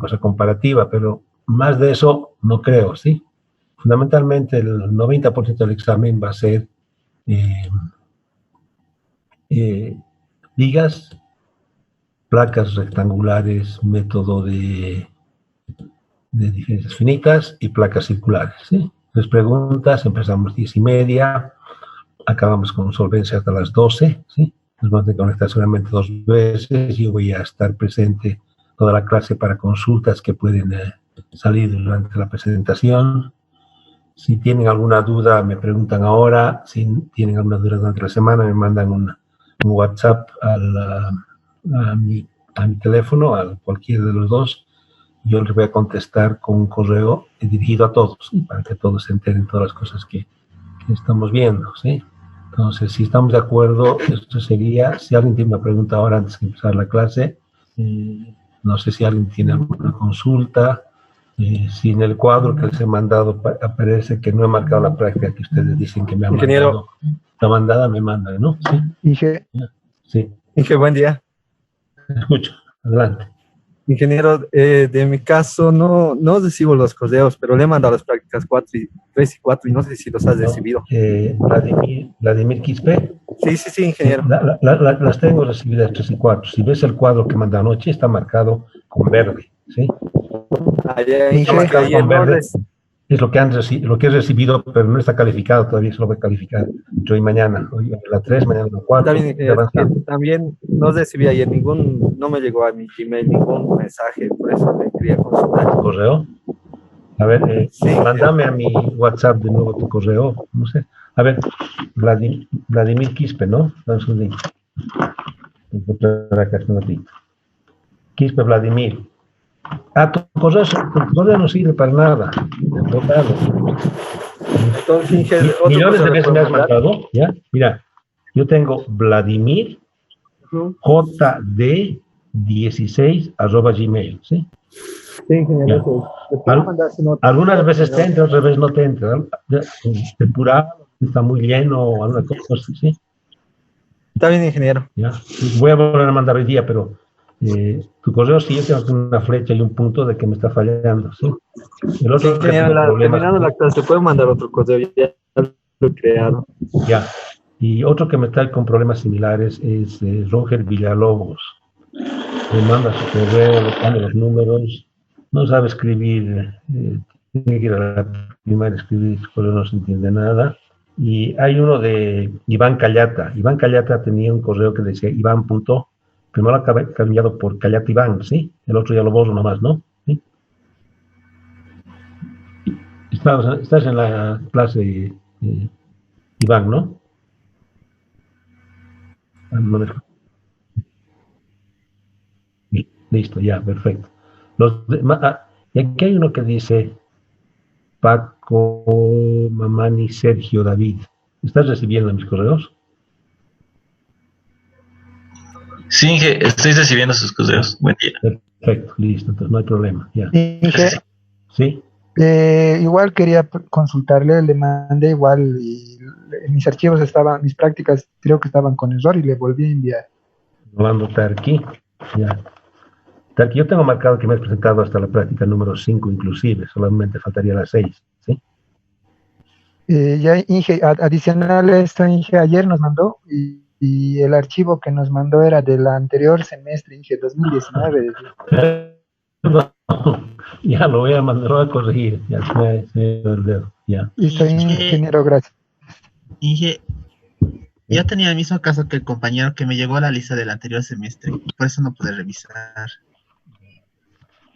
cosa comparativa, pero más de eso no creo, ¿sí? Fundamentalmente el 90% del examen va a ser eh, vigas, placas rectangulares, método de diferencias finitas y placas circulares, ¿sí? 3 preguntas, empezamos 10:30, acabamos con solvencia hasta las 12, ¿sí? Nos vamos a conectar solamente 2 veces. Yo voy a estar presente toda la clase para consultas que pueden salir durante la presentación. Si tienen alguna duda, me preguntan ahora. Si tienen alguna duda durante la semana, me mandan un WhatsApp a mi teléfono, a cualquiera de los dos. Yo les voy a contestar con un correo dirigido a todos, ¿sí? Para que todos se enteren todas las cosas que estamos viendo, ¿sí? Entonces, si estamos de acuerdo, esto sería, si alguien tiene una pregunta ahora antes de empezar la clase, no sé si alguien tiene alguna consulta, si en el cuadro que les he mandado aparece que no he marcado la práctica que ustedes dicen que me han mandado, la mandada me manda, ¿no? Sí. Inge. Sí. Inge, buen día. Escucho, adelante. Ingeniero, de mi caso no recibo los correos, pero le he mandado las prácticas 3 y 4 y no sé si los has recibido. Vladimir Quispe. Sí, ingeniero. Las tengo recibidas 3 y 4. Si ves el cuadro que mandé anoche, está marcado con verde, ¿sí? Está marcado con verde. Es lo que he recibido, pero no está calificado todavía, se lo voy a calificar hoy y mañana. Hoy la 3, mañana la 4. También no recibí ayer no me llegó a mi Gmail ningún mensaje, por eso me quería consultar. ¿Tu correo? A ver, sí, mándame a mi WhatsApp de nuevo tu correo, no sé. A ver, Vladimir Quispe, ¿no? Vamos un link. Acá está un ratito. Quispe Vladimir. Tu correo no sirve para nada. Millones de veces me has marcado, ¿ya? Mira, yo tengo Vladimir JD16 @gmail, ¿sí? Sí, ingeniero. Algunas veces te entra, otras veces no te entra. Depurado, está muy lleno o alguna cosa, ¿sí? Está bien, ingeniero. ¿Ya? Voy a volver a mandar hoy día, pero tu correo sí, yo tengo una flecha y un punto de que me está fallando, ¿sí? El otro, sí, terminando la clase, ¿puedo mandar otro correo? Ya lo he creado. Ya. Y otro que me trae con problemas similares es Roger Villalobos. Me manda su correo, le pone los números, no sabe escribir, tiene que ir a la primaria a escribir, su correo no se entiende nada. Y hay uno de Iván Callata. Iván Callata tenía un correo que decía Iván. Primero lo ha cambiado por Callata Iván, ¿sí? El otro ya lo borro nomás, ¿no? ¿Sí? Estás en la clase, Iván, ¿no? Listo, ya, perfecto. Y aquí hay uno que dice Paco, Mamani, Sergio, David. ¿Estás recibiendo mis correos? Sí, Inge, estoy recibiendo sus correos. Buen día. Perfecto, listo, entonces no hay problema. Ya. Inge, ¿sí? Igual quería consultarle, le mandé igual y mis archivos mis prácticas creo que estaban con error y le volví a enviar. Rolando Tarqui, ya. Tarqui, yo tengo marcado que me has presentado hasta la práctica número 5 inclusive, solamente faltaría la 6, ¿sí? Ya Inge, adicional a esto, Inge ayer nos mandó y el archivo que nos mandó era del anterior semestre, Inge, 2019. Ya lo voy a mandar a corregir, ya se me olvidó, ya. Listo, ingeniero, gracias. Inge, yo tenía el mismo caso que el compañero que me llegó a la lista del anterior semestre, y por eso no pude revisar.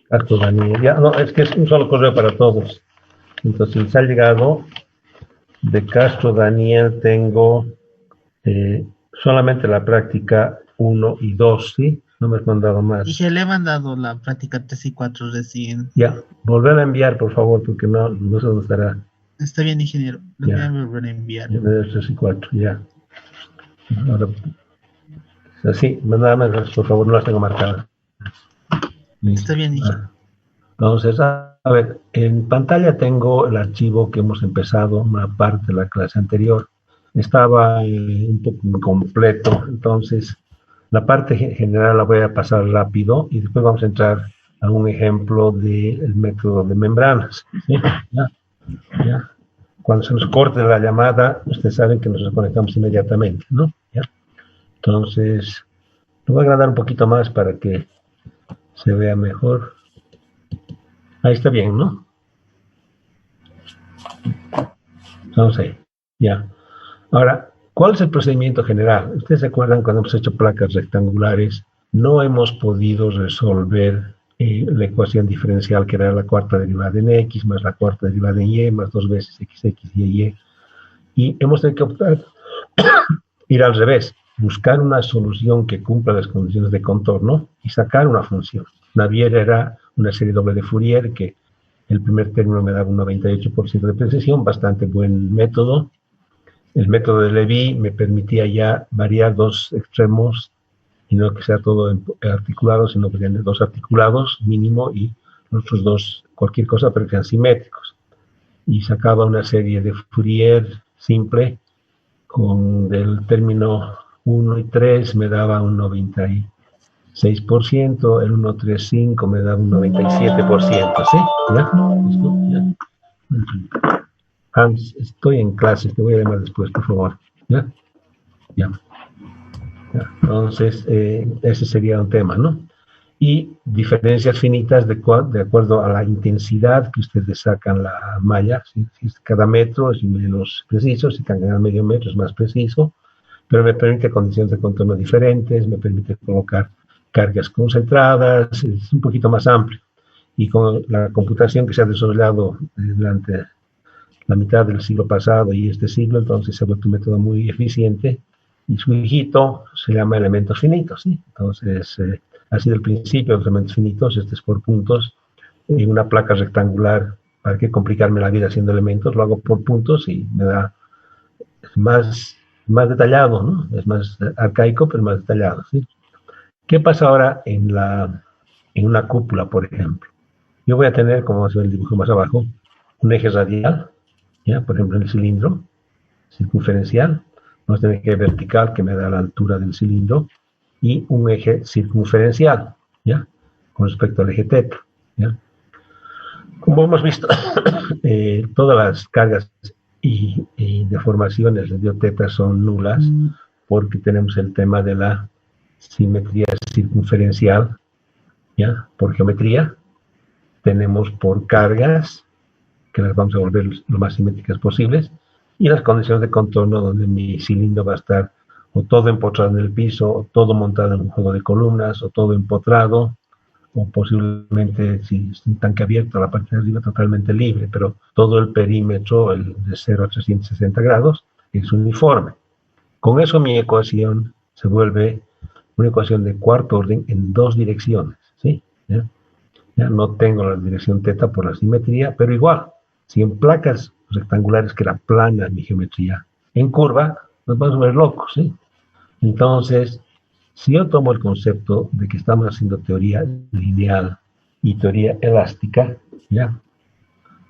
Castro Daniel, ya, no, es que es un solo correo para todos. Entonces, ha llegado de Castro Daniel, tengo solamente la práctica 1 y 2, ¿sí? No me has mandado más. Dije, le he mandado la práctica 3 y 4 recién. Ya, volver a enviar, por favor, porque no sé dónde estará. Está bien, ingeniero, lo voy a volver a enviar. 3 y 4, ya. Ahora, así, nada más, por favor, no las tengo marcadas. Está bien, ingeniero. Entonces, a ver, en pantalla tengo el archivo que hemos empezado, una parte de la clase anterior. Estaba un poco incompleto, entonces la parte general la voy a pasar rápido y después vamos a entrar a un ejemplo del método de membranas. ¿Sí? ¿Ya? Cuando se nos corte la llamada, ustedes saben que nos desconectamos inmediatamente, ¿no? ¿Ya? Entonces, lo voy a agrandar un poquito más para que se vea mejor. Ahí está bien, ¿no? Entonces, ya. Ahora, ¿cuál es el procedimiento general? Ustedes se acuerdan cuando hemos hecho placas rectangulares, no hemos podido resolver la ecuación diferencial que era la cuarta derivada en x más la cuarta derivada en y más 2 veces xx y. Y hemos tenido que optar, ir al revés, buscar una solución que cumpla las condiciones de contorno y sacar una función. Navier era una serie doble de Fourier que el primer término me daba un 98% de precisión, bastante buen método. El método de Lévy me permitía ya variar dos extremos y no que sea todo articulado, sino que sean dos articulados mínimo y los otros dos, cualquier cosa, pero que sean simétricos. Y sacaba una serie de Fourier simple, con del término 1 y 3 me daba un 96%, el 1, 3, 5 me daba un 97%, ¿sí? ¿Ya? ¿Listo? ¿Ya? Hans, estoy en clase, te voy a llamar después, por favor. ¿Ya? Ya. Entonces, ese sería un tema, ¿no? Y diferencias finitas de acuerdo a la intensidad que ustedes sacan la malla. Si cada metro es menos preciso, si cada medio metro es más preciso, pero me permite condiciones de contorno diferentes, me permite colocar cargas concentradas, es un poquito más amplio. Y con la computación que se ha desarrollado durante la mitad del siglo pasado y este siglo, entonces se ha vuelto un método muy eficiente. Y su hijito se llama elementos finitos, ¿sí? Entonces, ha sido el principio de los elementos finitos, este es por puntos, en una placa rectangular. ¿Para qué complicarme la vida haciendo elementos? Lo hago por puntos y me da más detallado, ¿no? Es más arcaico, pero más detallado, ¿sí? ¿Qué pasa ahora en una cúpula, por ejemplo? Yo voy a tener, como se ve en el dibujo más abajo, un eje radial, ¿ya? Por ejemplo, en el cilindro, circunferencial. Vamos a tener un eje vertical que me da la altura del cilindro y un eje circunferencial, ¿ya? Con respecto al eje teta, ¿ya? Como hemos visto, todas las cargas y deformaciones de dioteta son nulas porque tenemos el tema de la simetría circunferencial, ¿ya? Por geometría, tenemos por cargas, que las vamos a volver lo más simétricas posibles, y las condiciones de contorno donde mi cilindro va a estar o todo empotrado en el piso, o todo montado en un juego de columnas, o todo empotrado, o posiblemente, si es un tanque abierto, la parte de arriba totalmente libre, pero todo el perímetro, de 0 a 360 grados, es uniforme. Con eso mi ecuación se vuelve una ecuación de cuarto orden en dos direcciones, ¿sí? ¿Ya? Ya no tengo la dirección teta por la simetría, pero igual, si en placas rectangulares que era plana mi geometría, en curva, nos vamos a ver locos, ¿sí? Entonces, si yo tomo el concepto de que estamos haciendo teoría lineal y teoría elástica, ¿ya?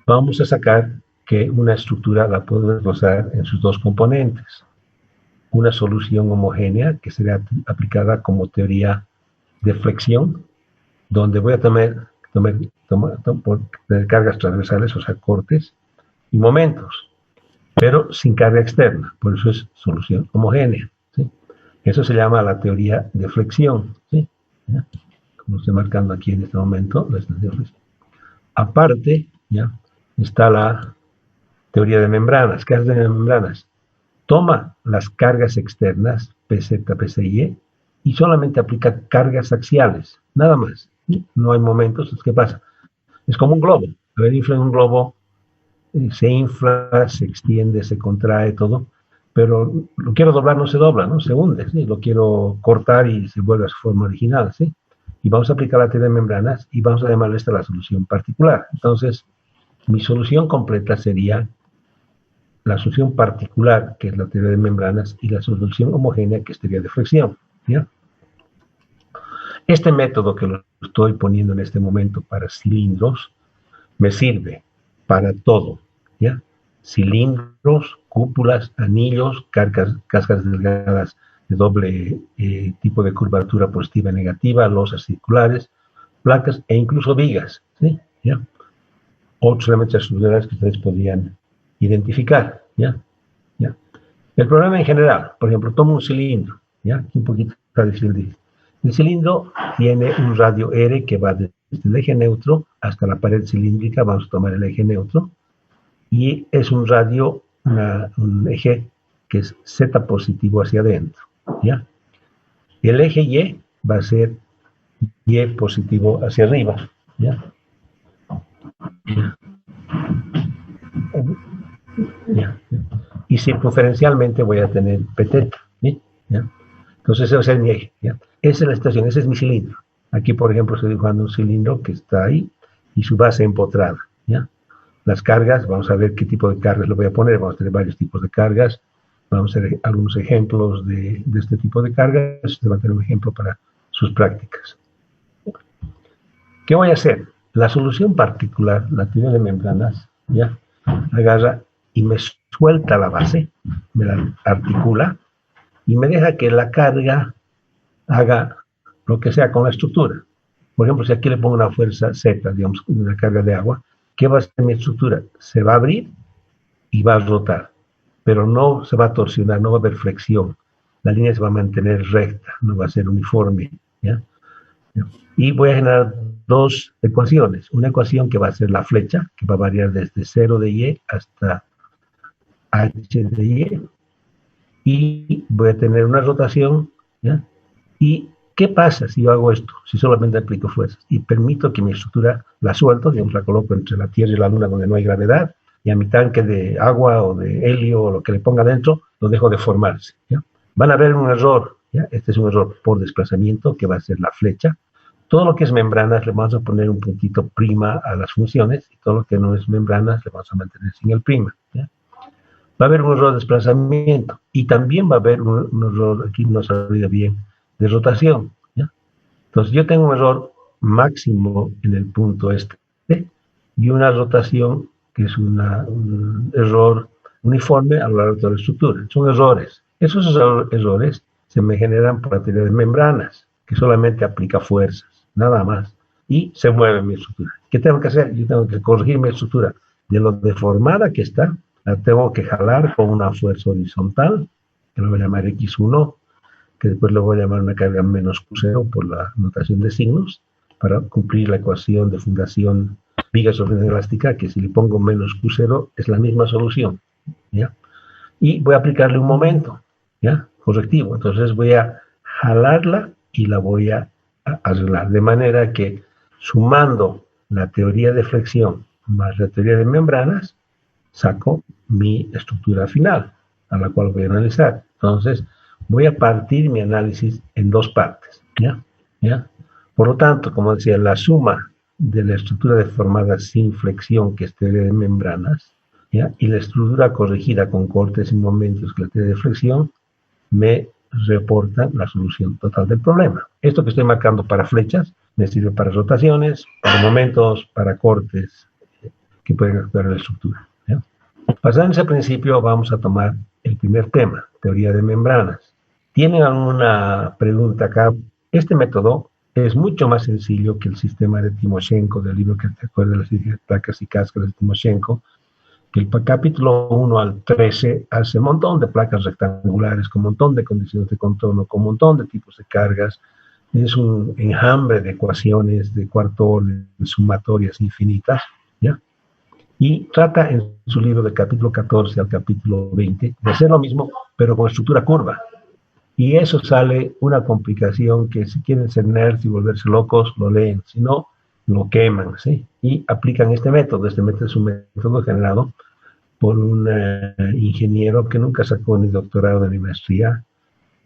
Vamos a sacar que una estructura la puedo desglosar en sus dos componentes. Una solución homogénea, que sería aplicada como teoría de flexión, donde voy a tomar cargas transversales, o sea, cortes, y momentos, pero sin carga externa, por eso es solución homogénea, ¿sí? Eso se llama la teoría de flexión, ¿sí? ¿Ya? Como estoy marcando aquí en este momento, la estación de flexión. Aparte, ¿ya? Está la teoría de membranas. ¿Qué hace de membranas? Toma las cargas externas, PZ, PCY, y solamente aplica cargas axiales, nada más, ¿sí? No hay momentos. ¿Qué pasa? Es como un globo. A ver, infla un globo, se infla, se extiende, se contrae, todo, pero lo quiero doblar, no se dobla, ¿no? Se hunde, ¿sí? Lo quiero cortar y se vuelve a su forma original, ¿sí? Y vamos a aplicar la teoría de membranas y vamos a llamarle esta la solución particular. Entonces, mi solución completa sería la solución particular, que es la teoría de membranas, y la solución homogénea, que es teoría de flexión, ¿ya? Este método que lo estoy poniendo en este momento para cilindros me sirve para todo, ¿ya? Cilindros, cúpulas, anillos, cascas delgadas de doble tipo de curvatura positiva y negativa, losas circulares, placas e incluso vigas, ¿sí? ¿Ya? Otros elementos estructurales que ustedes podrían identificar, ¿ya? ¿Ya? El problema en general, por ejemplo, tomo un cilindro, ¿ya? Aquí un poquito para decir. El cilindro tiene un radio R que va desde el eje neutro hasta la pared cilíndrica, vamos a tomar el eje neutro, y es un radio, un eje que es Z positivo hacia adentro, ¿ya? El eje Y va a ser Y positivo hacia arriba, ¿ya? ¿Ya? Y circunferencialmente voy a tener PT, ¿sí? ¿Ya? Entonces ese va a ser mi eje, ¿ya? Esa es la estación, ese es mi cilindro. Aquí, por ejemplo, estoy dibujando un cilindro que está ahí y su base empotrada, ¿ya? Las cargas, vamos a ver qué tipo de cargas le voy a poner. Vamos a tener varios tipos de cargas. Vamos a ver algunos ejemplos de este tipo de cargas. Usted va a tener un ejemplo para sus prácticas. ¿Qué voy a hacer? La solución particular, la teoría de membranas, ¿ya? Agarra y me suelta la base, me la articula y me deja que la carga haga lo que sea con la estructura. Por ejemplo, si aquí le pongo una fuerza Z, digamos, una carga de agua, ¿qué va a hacer mi estructura? Se va a abrir y va a rotar, pero no se va a torsionar, no va a haber flexión. La línea se va a mantener recta, no va a ser uniforme, ¿ya? Y voy a generar dos ecuaciones. Una ecuación que va a ser la flecha, que va a variar desde 0 de Y hasta H de Y. Y voy a tener una rotación, ¿ya? ¿Y qué pasa si yo hago esto? Si solamente aplico fuerzas y permito que mi estructura la suelto, digamos, la coloco entre la Tierra y la Luna donde no hay gravedad, y a mi tanque de agua o de helio o lo que le ponga dentro, lo dejo deformarse, ¿ya? Van a ver un error, ¿ya? Este es un error por desplazamiento, que va a ser la flecha. Todo lo que es membranas le vamos a poner un puntito prima a las funciones, y todo lo que no es membranas le vamos a mantener sin el prima, ¿ya? Va a haber un error de desplazamiento, y también va a haber un error, aquí no se olvida bien, de rotación, ¿ya? Entonces yo tengo un error máximo en el punto este, y una rotación que es un error uniforme a lo largo de toda la estructura. Son errores. Esos errores se me generan por la teoría de membranas, que solamente aplica fuerzas, nada más, y se mueve mi estructura. ¿Qué tengo que hacer? Yo tengo que corregir mi estructura de lo deformada que está, la tengo que jalar con una fuerza horizontal, que lo voy a llamar X1, que después le voy a llamar una carga menos Q0 por la notación de signos, para cumplir la ecuación de fundación viga sobre elástica, que si le pongo menos Q0 es la misma solución, ¿ya? Y voy a aplicarle un momento, ¿ya? Correctivo. Entonces voy a jalarla y la voy a arreglar, de manera que sumando la teoría de flexión más la teoría de membranas, saco mi estructura final, a la cual voy a analizar. Entonces, voy a partir mi análisis en dos partes, ¿ya? ¿Ya? Por lo tanto, como decía, la suma de la estructura deformada sin flexión, que es teoría de membranas, ¿ya? Y la estructura corregida con cortes y momentos, que es la teoría de flexión, me reporta la solución total del problema. Esto que estoy marcando para flechas me sirve para rotaciones, para momentos, para cortes que pueden actuar en la estructura, ¿ya? Pasando ese principio, vamos a tomar el primer tema, teoría de membranas. ¿Tienen alguna pregunta acá? Este método es mucho más sencillo que el sistema de Timoshenko, del libro que te acuerdas de las placas y cáscaras de Timoshenko, que el capítulo 1 al 13 hace un montón de placas rectangulares, con un montón de condiciones de contorno, con un montón de tipos de cargas. Es un enjambre de ecuaciones de cuarto orden, sumatorias infinitas, ¿ya? Y trata en su libro del capítulo 14 al capítulo 20 de hacer lo mismo, pero con estructura curva. Y eso sale una complicación que si quieren ser nerds y volverse locos, lo leen. Si no, lo queman, ¿sí? Y aplican este método. Este método es un método generado por un ingeniero que nunca sacó ni doctorado ni maestría,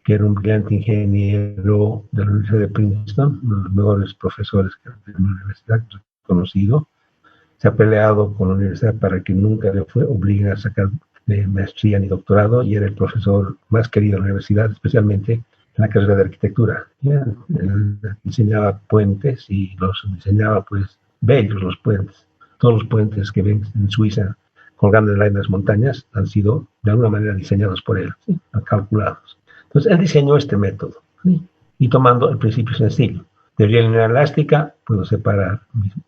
que era un brillante ingeniero de la Universidad de Princeton, uno de los mejores profesores que tiene una universidad reconocido. Se ha peleado con la universidad para que nunca le obliguen a sacar maestría ni doctorado, y era el profesor más querido de la universidad, especialmente en la carrera de arquitectura. Él diseñaba puentes y los diseñaba, pues, bellos los puentes. Todos los puentes que ven en Suiza colgando en las montañas han sido de alguna manera diseñados por él, ¿sí? Calculados. Entonces él diseñó este método, ¿sí? Y tomando el principio sencillo. Teoría lineal elástica, puedo separar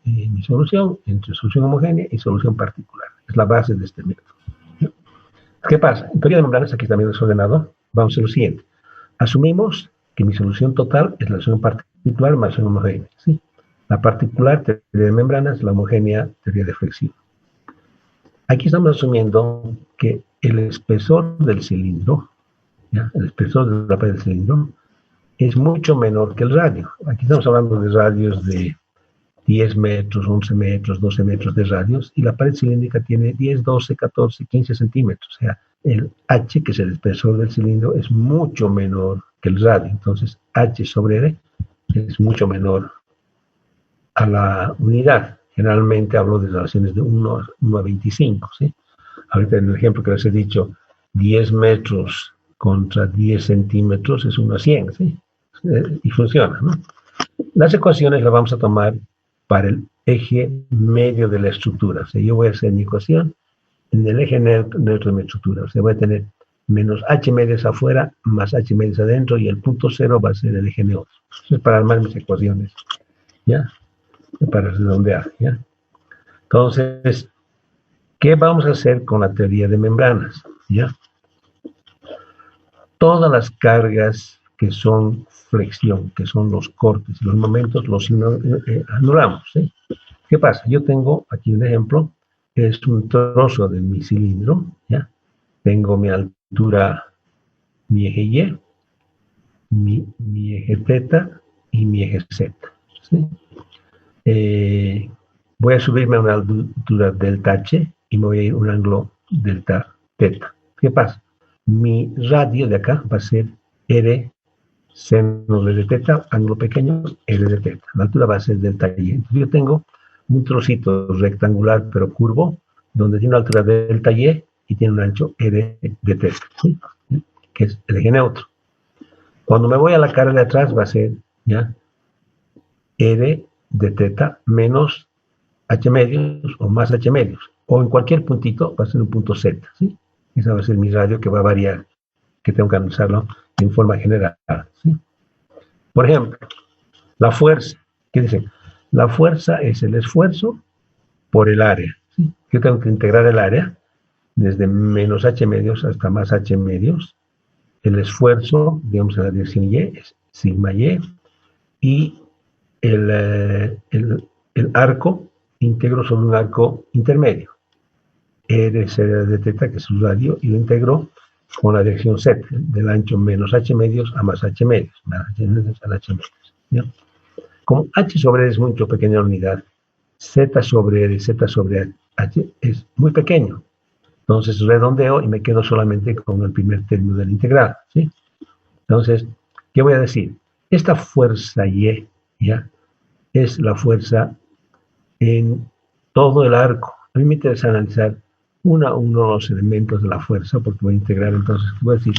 mi solución entre solución homogénea y solución particular. Es la base de este método. ¿Qué pasa? En teoría de membranas, aquí también desordenado, vamos a hacer lo siguiente. Asumimos que mi solución total es la solución particular más la solución homogénea, ¿sí? La particular, teoría de membranas, la homogénea, teoría de flexión. Aquí estamos asumiendo que el espesor del cilindro, ¿ya? El espesor de la pared del cilindro, es mucho menor que el radio. Aquí estamos hablando de radios de 10 metros, 11 metros, 12 metros de radios, y la pared cilíndrica tiene 10, 12, 14, 15 centímetros. O sea, el H, que es el espesor del cilindro, es mucho menor que el radio. Entonces, H sobre R es mucho menor a la unidad. Generalmente hablo de relaciones de 1 a 25, ¿sí? Ahorita en el ejemplo que les he dicho, 10 metros contra 10 centímetros es 1 a 100, ¿sí? Y funciona, ¿no? Las ecuaciones las vamos a tomar para el eje medio de la estructura. O sea, yo voy a hacer mi ecuación en el eje neutro de mi estructura. O sea, voy a tener menos h medias afuera más h medias adentro, y el punto cero va a ser el eje neutro. Eso es para armar mis ecuaciones, ¿ya? Para redondear, ¿ya? Entonces, ¿qué vamos a hacer con la teoría de membranas? ¿Ya? Todas las cargas que son flexión, que son los cortes, los momentos, los anulamos, ¿sí? ¿Qué pasa? Yo tengo aquí un ejemplo, es un trozo de mi cilindro, ¿ya? Tengo mi altura, mi eje Y, mi eje θ y mi eje Z, ¿sí? Voy a subirme a una altura delta H y me voy a ir a un ángulo delta θ. ¿Qué pasa? Mi radio de acá va a ser R seno de θ, ángulo pequeño, R de θ. La altura va a ser delta Y. Entonces yo tengo un trocito rectangular pero curvo, donde tiene una altura delta Y y tiene un ancho R de θ, ¿sí? Que es el eje neutro. Cuando me voy a la cara de atrás va a ser, ¿ya?, R de θ menos H medios o más H medios. O en cualquier puntito va a ser un punto Z, ¿sí? Esa va a ser mi radio, que va a variar, que tengo que analizarlo en forma general, ¿sí? Por ejemplo, la fuerza. ¿Qué dice? La fuerza es el esfuerzo por el área, ¿sí? Yo tengo que integrar el área desde menos H medios hasta más H medios. El esfuerzo, digamos, en la dirección Y, es sigma Y. Y el arco, integro sobre un arco intermedio. R será de θ, que es su radio, y lo integro con la dirección Z, del ancho menos H medios a más H medios, más H medios a H medios, ¿ya? Como H sobre R es mucho pequeña unidad, Z sobre R, Z sobre H es muy pequeño. Entonces redondeo y me quedo solamente con el primer término del integral, ¿sí? Entonces, ¿qué voy a decir? Esta fuerza Y, ¿ya?, es la fuerza en todo el arco. A mí me interesa analizar uno de los elementos de la fuerza, porque voy a integrar. Entonces, voy a decir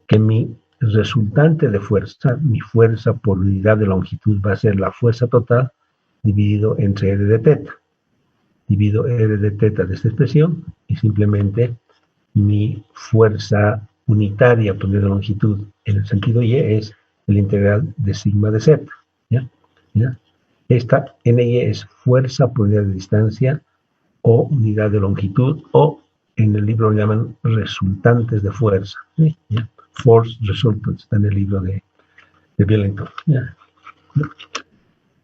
que mi resultante de fuerza, mi fuerza por unidad de longitud, va a ser la fuerza total dividido entre R de θ. Divido R de θ de esta expresión y simplemente mi fuerza unitaria por unidad de longitud en el sentido Y es el integral de sigma de Z, ¿ya? ¿Ya? Esta NY es fuerza por unidad de distancia o unidad de longitud, o en el libro lo llaman resultantes de fuerza, ¿sí? ¿Ya? Force resultants, está en el libro de Billington, ¿ya?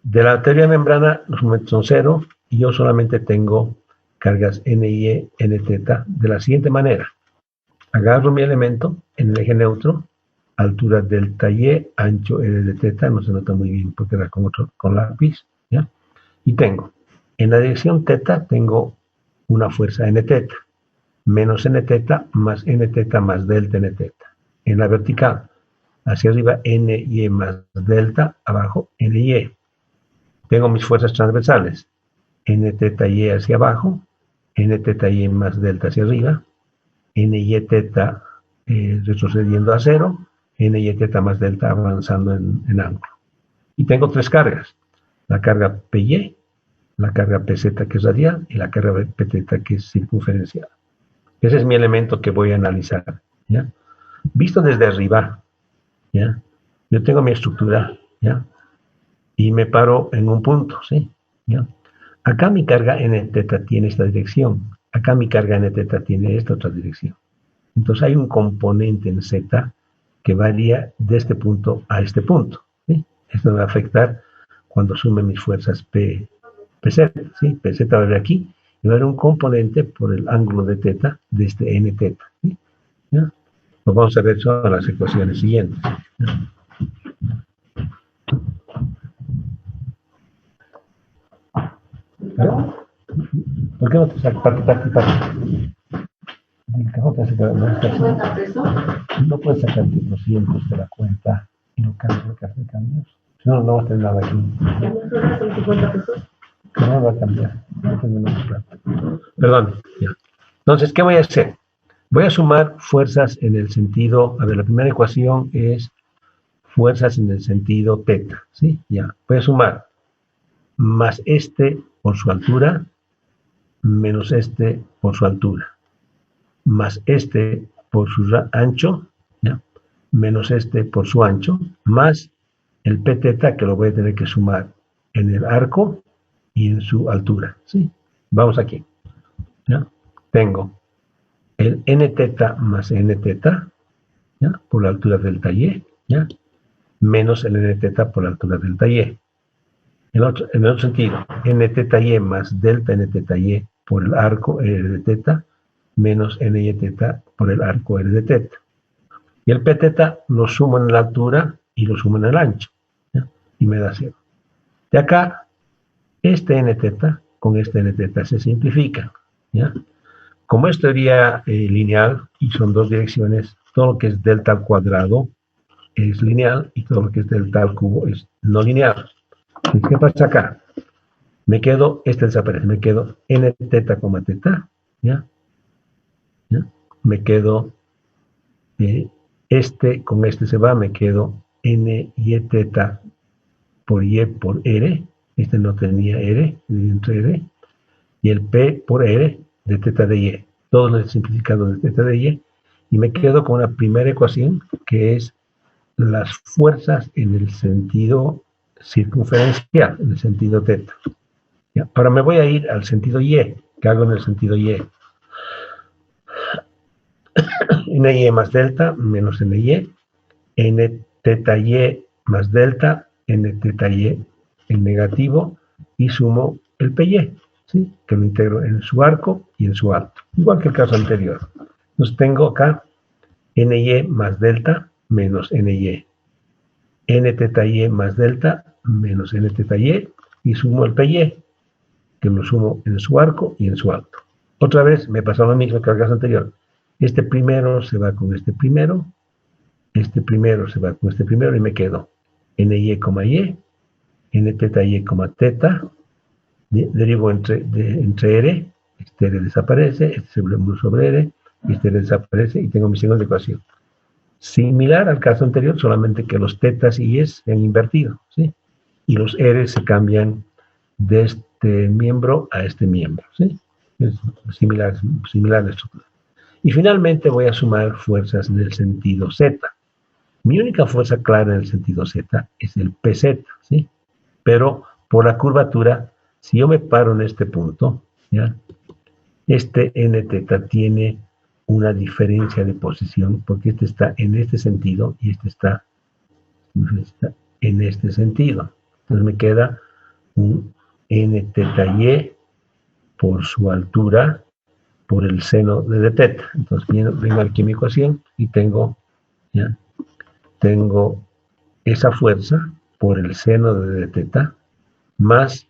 De la teoría de membrana, los momentos son cero y yo solamente tengo cargas NY, NZ de la siguiente manera. Agarro mi elemento en el eje neutro, altura delta Y, ancho R de θ, no se nota muy bien porque era con lápiz, ¿ya? Y tengo, en la dirección θ, tengo una fuerza Nθ, menos Nθ más Nθ más delta Nθ. En la vertical, hacia arriba NY más delta, abajo NY. Tengo mis fuerzas transversales, NθY hacia abajo, NθY más delta hacia arriba, NYθ retrocediendo a cero, NYθ más delta avanzando en ángulo. Y tengo tres cargas, la carga PY, la carga PZ, que es radial, y la carga PZ, que es circunferencial. Ese es mi elemento que voy a analizar, ¿ya? Visto desde arriba, ¿ya?, yo tengo mi estructura, ¿ya?, y me paro en un punto, ¿sí? ¿Ya? Acá mi carga n teta tiene esta dirección, acá mi carga n teta tiene esta otra dirección. Entonces hay un componente en z que varía de este punto a este punto, ¿sí? Esto me va a afectar cuando sume mis fuerzas pz, ¿sí? Pz va a haber aquí y va a haber un componente por el ángulo de teta de este n teta, ¿sí? ¿Ya? Lo vamos a ver son las ecuaciones siguientes. ¿Ya? ¿Por qué no te sacas? No puedes sacar los cientos de la cuenta y no cambias cambios. Si no, no vas a tener nada aquí. No va a cambiar. No tengo nada plata. Perdón. Ya. Entonces, ¿qué voy a hacer? Voy a sumar fuerzas en el sentido. A ver, la primera ecuación es fuerzas en el sentido teta. ¿Sí? Ya. Voy a sumar más este por su altura menos este por su altura, más este por su ancho, ¿ya? Menos este por su ancho, más el p teta que lo voy a tener que sumar en el arco y en su altura, ¿sí? Vamos aquí, ¿ya? Tengo el n teta más n teta, ¿ya? Por la altura delta y, ¿ya? Menos el n teta por la altura delta y. En el otro sentido, n teta y más delta n teta y por el arco r de teta menos ny teta por el arco r de teta. Y el p teta lo sumo en la altura y lo sumo en el ancho, ¿ya? Y me da 0. De acá, este n teta con este n teta se simplifica, ¿ya? Como esto sería lineal y son dos direcciones, todo lo que es delta al cuadrado es lineal y todo lo que es delta al cubo es no lineal. ¿Qué pasa acá? Me quedo, este desaparece, me quedo n teta, teta, ¿ya? ¿Ya? Me quedo, este con este se va, me quedo n y teta por y por r, este no tenía r, entre r, y el p por r de teta de y, todo el simplificado de teta de y me quedo con una primera ecuación que es las fuerzas en el sentido circunferencial, en el sentido teta. ¿Ya? Ahora me voy a ir al sentido y, que hago en el sentido y. Ny más delta menos ny, n teta y más delta, n teta y en negativo, y sumo el py, ¿sí? Que lo integro en su arco y en su alto, igual que el caso anterior. Entonces tengo acá ny más delta menos ny, n teta y más delta menos n teta y sumo el py, que lo sumo en su arco y en su alto. Otra vez me pasó lo mismo que el caso anterior. Este primero se va con este primero se va con este primero y me quedo ny, y, n teta y, teta, derivo entre r, este r desaparece, este se vuelve sobre r, y este r desaparece y tengo mi segunda ecuación. Similar al caso anterior, solamente que los tetas y es se han invertido, ¿sí? Y los r se cambian de este miembro a este miembro, ¿sí? Es similar la estructura. Y finalmente voy a sumar fuerzas en el sentido z. Mi única fuerza clara en el sentido z es el pz, ¿sí? Pero por la curvatura, si yo me paro en este punto, ¿ya? Este n teta tiene una diferencia de posición, porque este está en este sentido y este está en este sentido. Entonces me queda un n teta y por su altura por el seno de teta. Entonces vengo aquí a mi ecuación y tengo, ¿ya? Tengo esa fuerza por el seno de teta más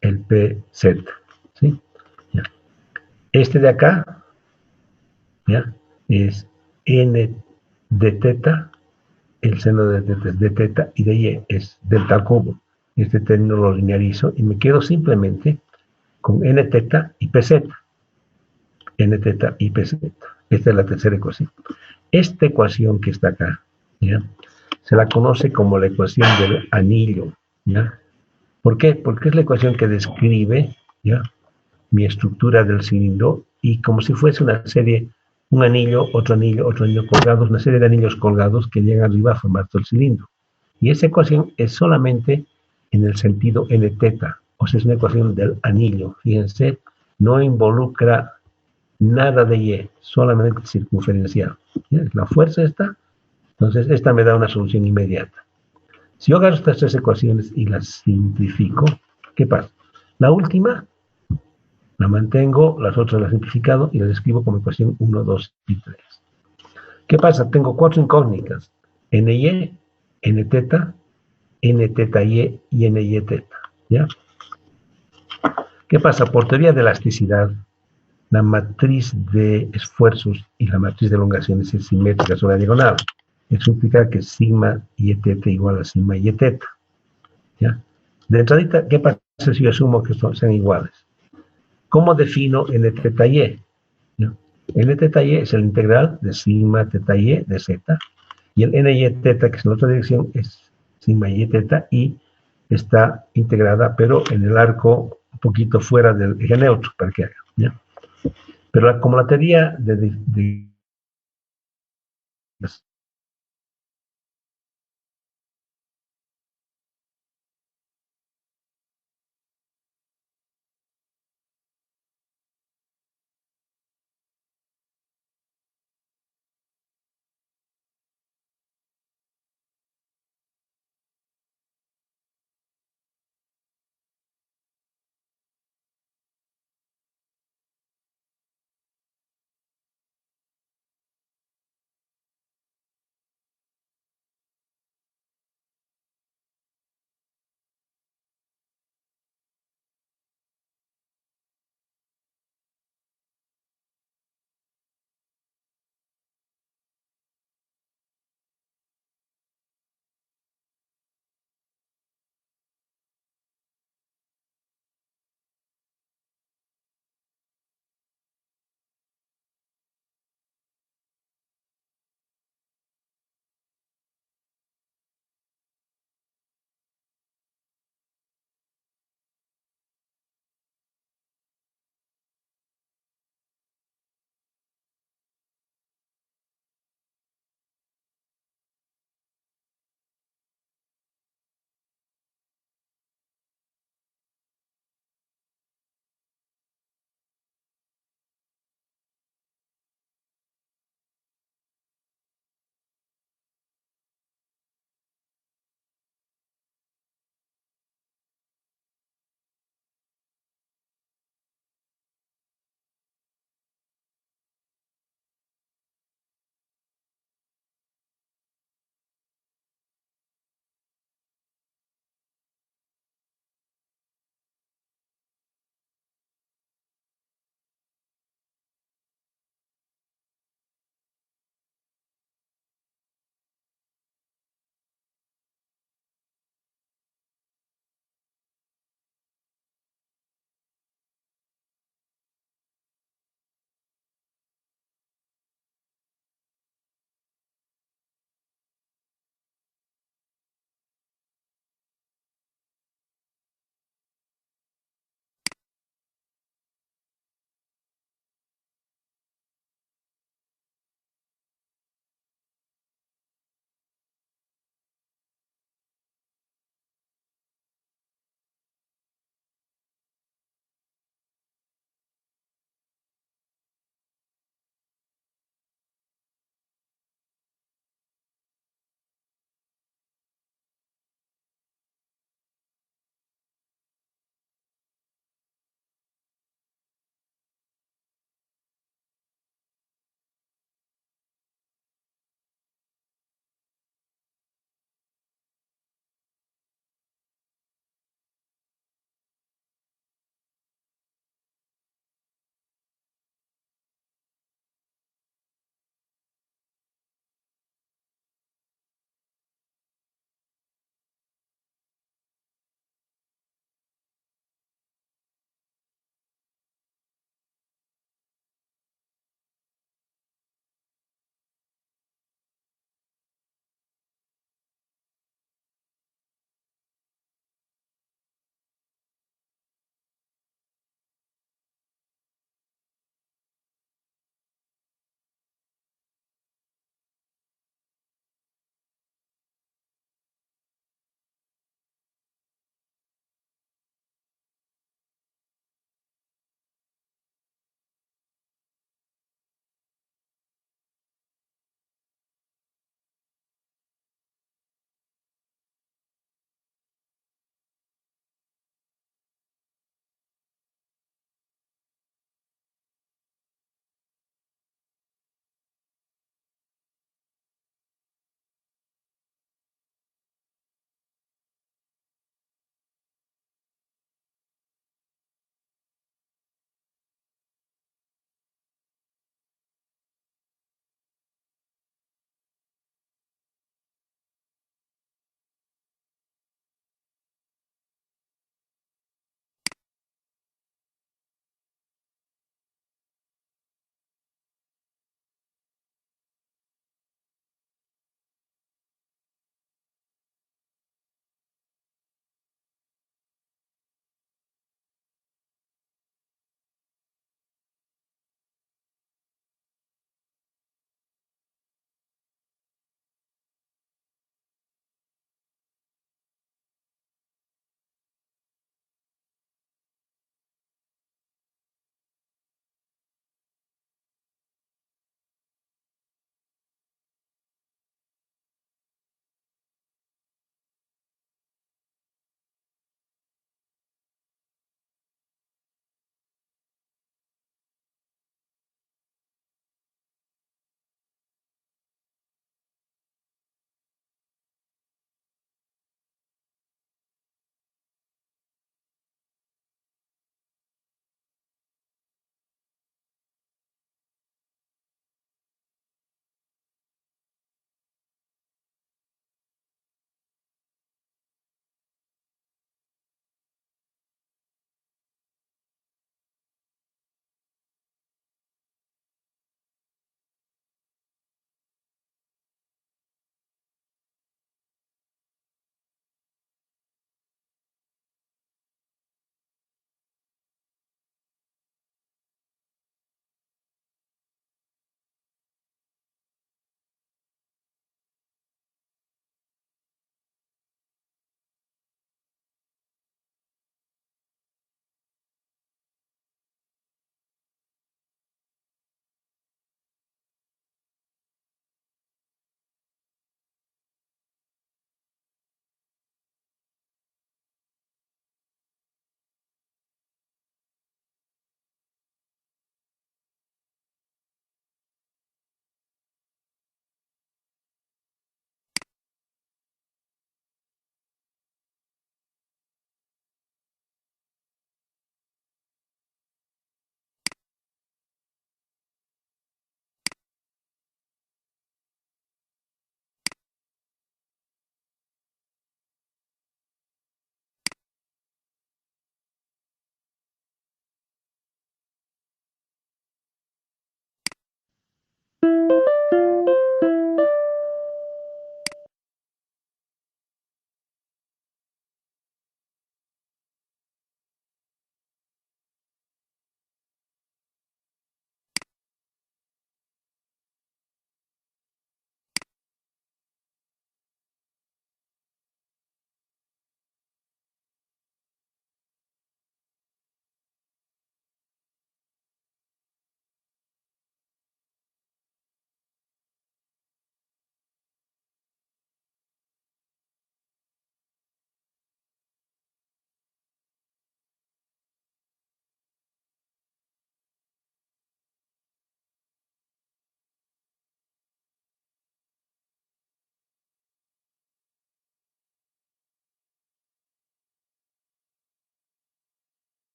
el pz, ¿sí? ¿Ya? Este de acá, ¿ya? Es n de teta, el seno de teta es de teta y de y es delta al cubo. Este término lo linearizo y me quedo simplemente con n teta y pz. N teta y pz. Esta es la tercera ecuación. Esta ecuación que está acá, ¿ya? Se la conoce como la ecuación del anillo, ¿ya? ¿Por qué? Porque es la ecuación que describe, ¿ya? Mi estructura del cilindro y como si fuese una serie, un anillo, otro anillo colgados, una serie de anillos colgados que llegan arriba a formar todo el cilindro. Y esa ecuación es solamente en el sentido n teta, o sea, es una ecuación del anillo, fíjense, no involucra nada de y, solamente circunferencial. La fuerza está, entonces esta me da una solución inmediata. Si yo agarro estas tres ecuaciones y las simplifico, ¿qué pasa? La última la mantengo, las otras las he simplificado y las escribo como ecuación 1, 2 y 3. ¿Qué pasa? Tengo cuatro incógnitas, ny, n teta y ny teta. ¿Ya? ¿Qué pasa? Por teoría de elasticidad, la matriz de esfuerzos y la matriz de elongaciones es simétrica sobre la diagonal. Eso implica que sigma y teta igual a sigma y teta. ¿Ya? De entradita, ¿qué pasa si yo asumo que sean iguales? ¿Cómo defino n teta y? ¿Ya? N teta y es el integral de sigma teta y de z. Y el ny teta, que es en la otra dirección, es sigma y teta y está integrada, pero en el arco un poquito fuera del eje neutro, para que haga. ¿Ya? Pero como la teoría de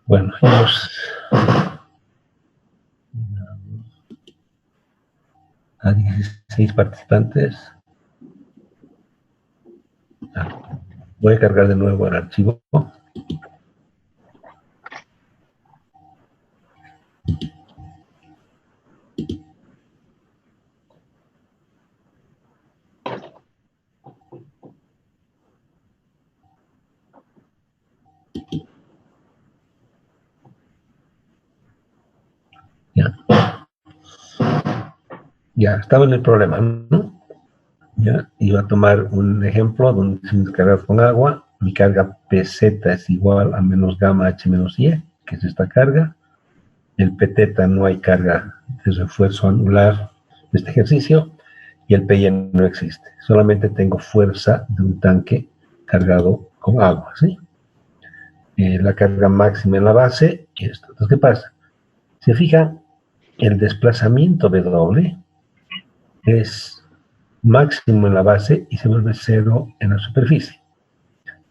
Bueno, vamos a 16 participantes. Voy a cargar de nuevo el archivo. Ya, estaba en el problema, ¿no? Ya, iba a tomar un ejemplo donde se carga con agua, mi carga PZ es igual a menos gamma H menos Y, que es esta carga. El Pθ no hay carga de refuerzo anular de este ejercicio, y el PY no existe. Solamente tengo fuerza de un tanque cargado con agua, ¿sí? La carga máxima en la base y esto. Entonces, ¿qué pasa? Se fijan, el desplazamiento W es máximo en la base y se vuelve cero en la superficie.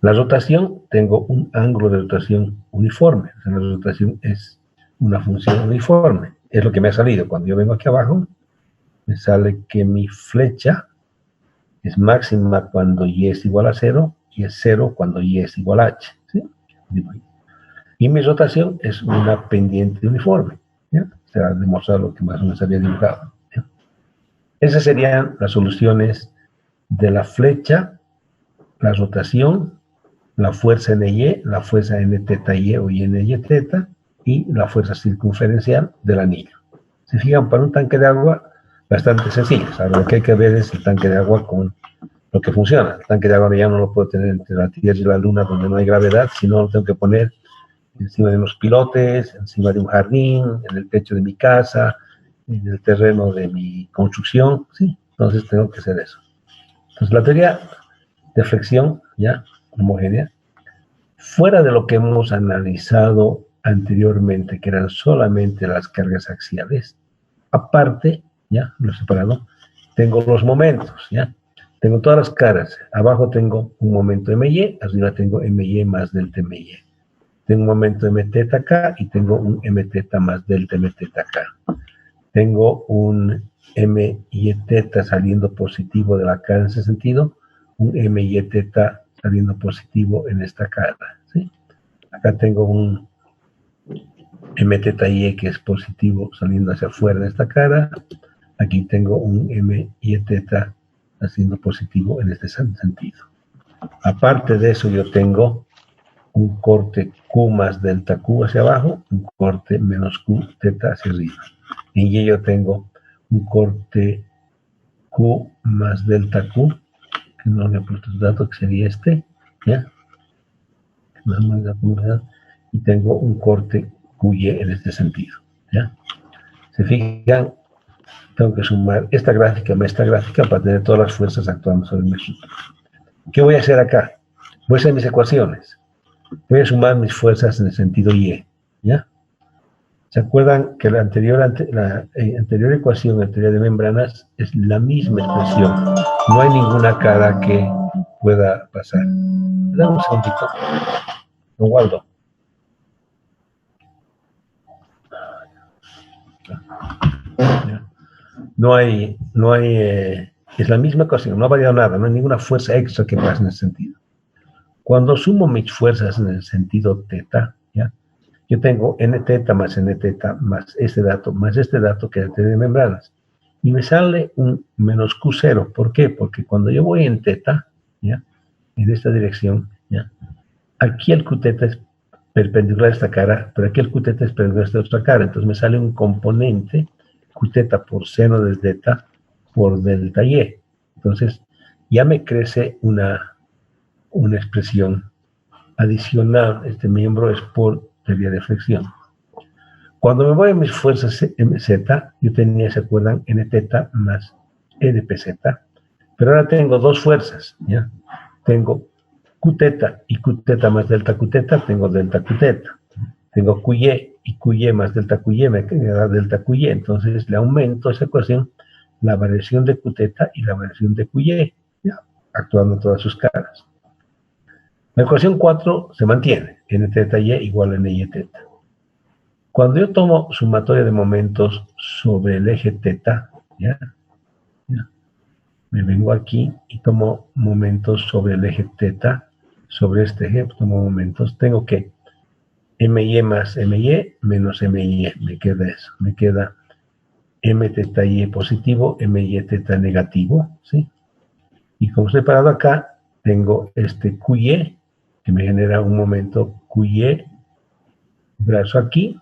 La rotación, tengo un ángulo de rotación uniforme. O sea, la rotación es una función uniforme. Es lo que me ha salido. Cuando yo vengo aquí abajo, me sale que mi flecha es máxima cuando Y es igual a 0 y es 0 cuando Y es igual a H. ¿Sí? Y mi rotación es una pendiente uniforme. ¿Ya? Se ha demostrado lo que más o menos había dibujado. ¿Ya? Esas serían las soluciones de la flecha, la rotación, la fuerza NY, la fuerza NθY o NYθ y la fuerza circunferencial del anillo. Se fijan, para un tanque de agua, bastante sencillo. Ahora, lo que hay que ver es el tanque de agua con lo que funciona. El tanque de agua ya no lo puedo tener entre la Tierra y la Luna, donde no hay gravedad, sino lo tengo que poner encima de unos pilotes, encima de un jardín, en el techo de mi casa, en el terreno de mi construcción, ¿sí? Entonces tengo que hacer eso. Entonces la teoría de flexión, ya, homogénea, fuera de lo que hemos analizado anteriormente, que eran solamente las cargas axiales, aparte, ya, lo he separado, tengo los momentos, ya, tengo todas las caras, abajo tengo un momento MY, arriba tengo MY más delta MY. Tengo un momento MT acá y tengo un MT más delta MT acá. Tengo un MYT saliendo positivo de la cara en ese sentido, un MYT saliendo positivo en esta cara, ¿sí? Acá tengo un MTY que es positivo saliendo hacia afuera de esta cara. Aquí tengo un MYT haciendo positivo en este sentido. Aparte de eso, yo tengo un corte Q más delta Q hacia abajo, un corte menos Q teta hacia arriba. En Y yo tengo un corte Q más delta Q, que no le he puesto el dato, que sería este, ¿ya? Y tengo un corte QY en este sentido, ¿ya? Se fijan, tengo que sumar esta gráfica más esta gráfica para tener todas las fuerzas actuando sobre mi estructura. ¿Qué voy a hacer acá? Voy a hacer mis ecuaciones. Voy a sumar mis fuerzas en el sentido Y, ¿ya? ¿Se acuerdan que la anterior ecuación, la teoría de membranas, es la misma expresión? No hay ninguna cara que pueda pasar. Dame un segundito. Don Waldo. Es la misma ecuación, no ha variado nada, no hay ninguna fuerza extra que pase en ese sentido. Cuando sumo mis fuerzas en el sentido teta, ¿ya? Yo tengo nθ más este dato que es la teoría de membranas. Y me sale un menos Q0. ¿Por qué? Porque cuando yo voy en teta, ¿ya? En esta dirección, ¿ya? Aquí el Qθ es perpendicular a esta cara, pero aquí el Qθ es perpendicular a esta otra cara. Entonces me sale un componente Qθ por seno de teta por delta Y. Entonces ya me crece una expresión adicional. Este miembro es por teoría de flexión. Cuando me voy a mis fuerzas Z, yo tenía, ¿se acuerdan? Nθ más NPZ, pero ahora tengo dos fuerzas, ¿ya? Tengo Qθ y Qθ más delta Qθ, tengo delta Qθ. Tengo QY y QY más delta QY, me da delta QY, entonces le aumento esa ecuación la variación de Q teta y la variación de QY, ¿ya? Actuando en todas sus caras. La ecuación 4 se mantiene, n teta y igual a ny teta. Cuando yo tomo sumatoria de momentos sobre el eje teta, ¿ya? Me vengo aquí y tomo momentos sobre el eje teta, sobre este eje, tomo momentos, tengo que my más my menos my, me queda eso, me queda m teta y positivo, my teta negativo, ¿sí? Y como estoy parado acá, tengo este QY, que me genera un momento QY, brazo aquí,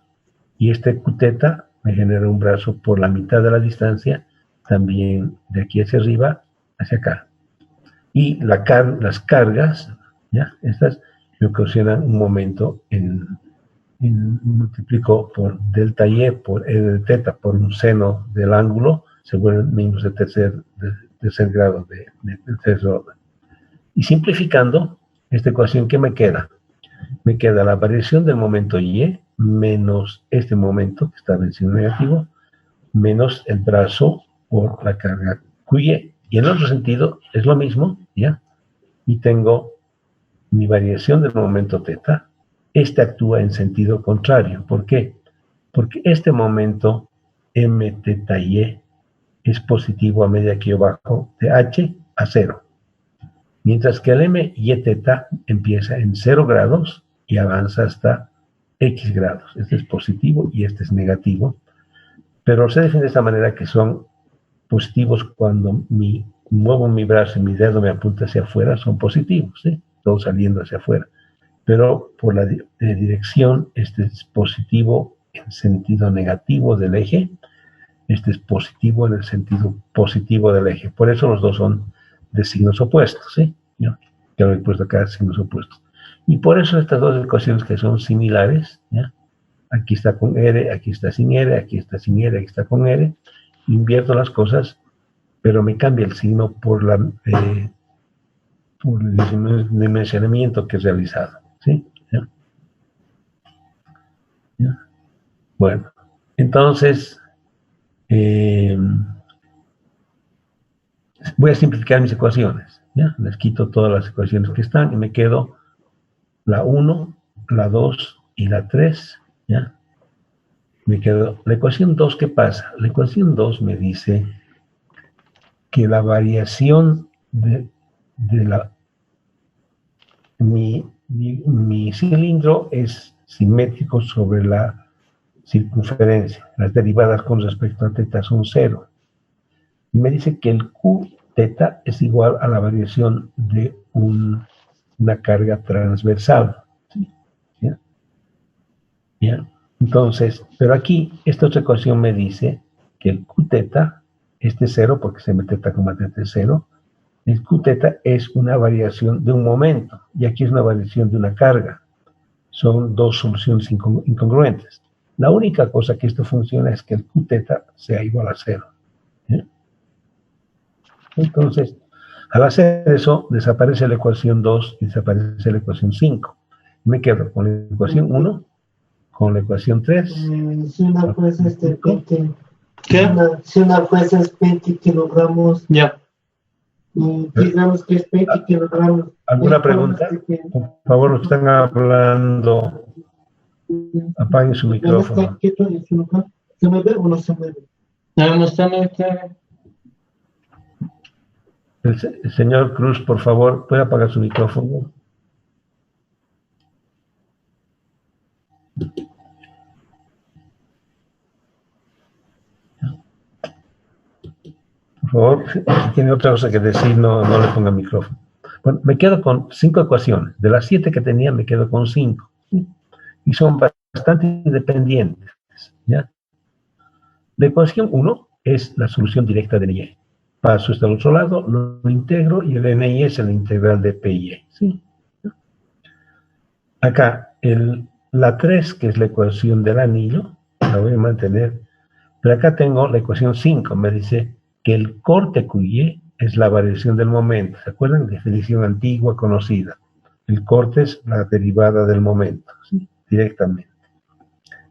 y este Q teta me genera un brazo por la mitad de la distancia, también de aquí hacia arriba, hacia acá. Y las cargas, ¿ya? Estas me ocasionan un momento multiplico por delta y por e de teta por un seno del ángulo, se vuelven mismos de tercer grado, de tercer orden. Y simplificando, esta ecuación, ¿qué me queda? Me queda la variación del momento y menos este momento, que está en signo negativo, menos el brazo por la carga QY. Y en otro sentido, es lo mismo, ¿ya? Y tengo mi variación del momento teta. Este actúa en sentido contrario. ¿Por qué? Porque este momento m teta y es positivo a medida que yo bajo de h a 0. Mientras que el m y teta empieza en 0 grados y avanza hasta x grados. Este es positivo y este es negativo. Pero se define de esta manera que son positivos cuando muevo mi brazo y mi dedo me apunta hacia afuera, son positivos, ¿sí? Todo saliendo hacia afuera. Pero por la dirección, este es positivo en sentido negativo del eje, este es positivo en el sentido positivo del eje. Por eso los dos son de signos opuestos, ¿sí? ¿Ya? Que lo he puesto acá, signos opuestos. Y por eso estas dos ecuaciones que son similares, ¿ya? Aquí está con R, aquí está sin R, aquí está sin R, aquí está con R. Invierto las cosas, pero me cambia el signo por el dimensionamiento que he realizado, ¿sí? ¿Ya? ¿Ya? Bueno, entonces voy a simplificar mis ecuaciones, ¿ya? Les quito todas las ecuaciones que están y me quedo la 1, la 2 y la 3, ¿ya? Me quedo la ecuación 2, ¿qué pasa? La ecuación 2 me dice que la variación de mi cilindro es simétrico sobre la circunferencia. Las derivadas con respecto a teta son 0. Y me dice que el Q teta es igual a la variación de una carga transversal. ¿Ya? ¿Ya? Entonces, pero aquí, esta otra ecuación me dice que el Q teta, este es 0 porque se me teta como teta es 0, el Q teta es una variación de un momento, y aquí es una variación de una carga. Son dos soluciones incongruentes. La única cosa que esto funciona es que el Q teta sea igual a 0. ¿Eh? Entonces, al hacer eso, desaparece la ecuación 2 y desaparece la ecuación 5. Me quedo con la ecuación 1, con la ecuación 3. Si una fuerza es de 20, si una fuerza es 20 kilogramos, Ya. digamos que es 20 kilogramos. ¿Alguna pregunta? Por favor, los que están hablando, apaguen su micrófono. ¿Está quieto en su lugar? ¿Se mueve o no se mueve? No está muy claro. El señor Cruz, por favor, ¿puede apagar su micrófono? Por favor, si tiene otra cosa que decir, no le ponga micrófono. Bueno, me quedo con 5 ecuaciones. De las 7 que tenía, me quedo con 5. Y son bastante independientes, ¿ya? La ecuación 1 es la solución directa de NY. Paso hasta el otro lado, lo integro y el NY es la integral de PY, ¿sí? Acá, la 3, que es la ecuación del anillo, la voy a mantener. Pero acá tengo la ecuación 5, me dice que el corte QY es la variación del momento. ¿Se acuerdan? Definición antigua, conocida. El corte es la derivada del momento, ¿sí? Directamente.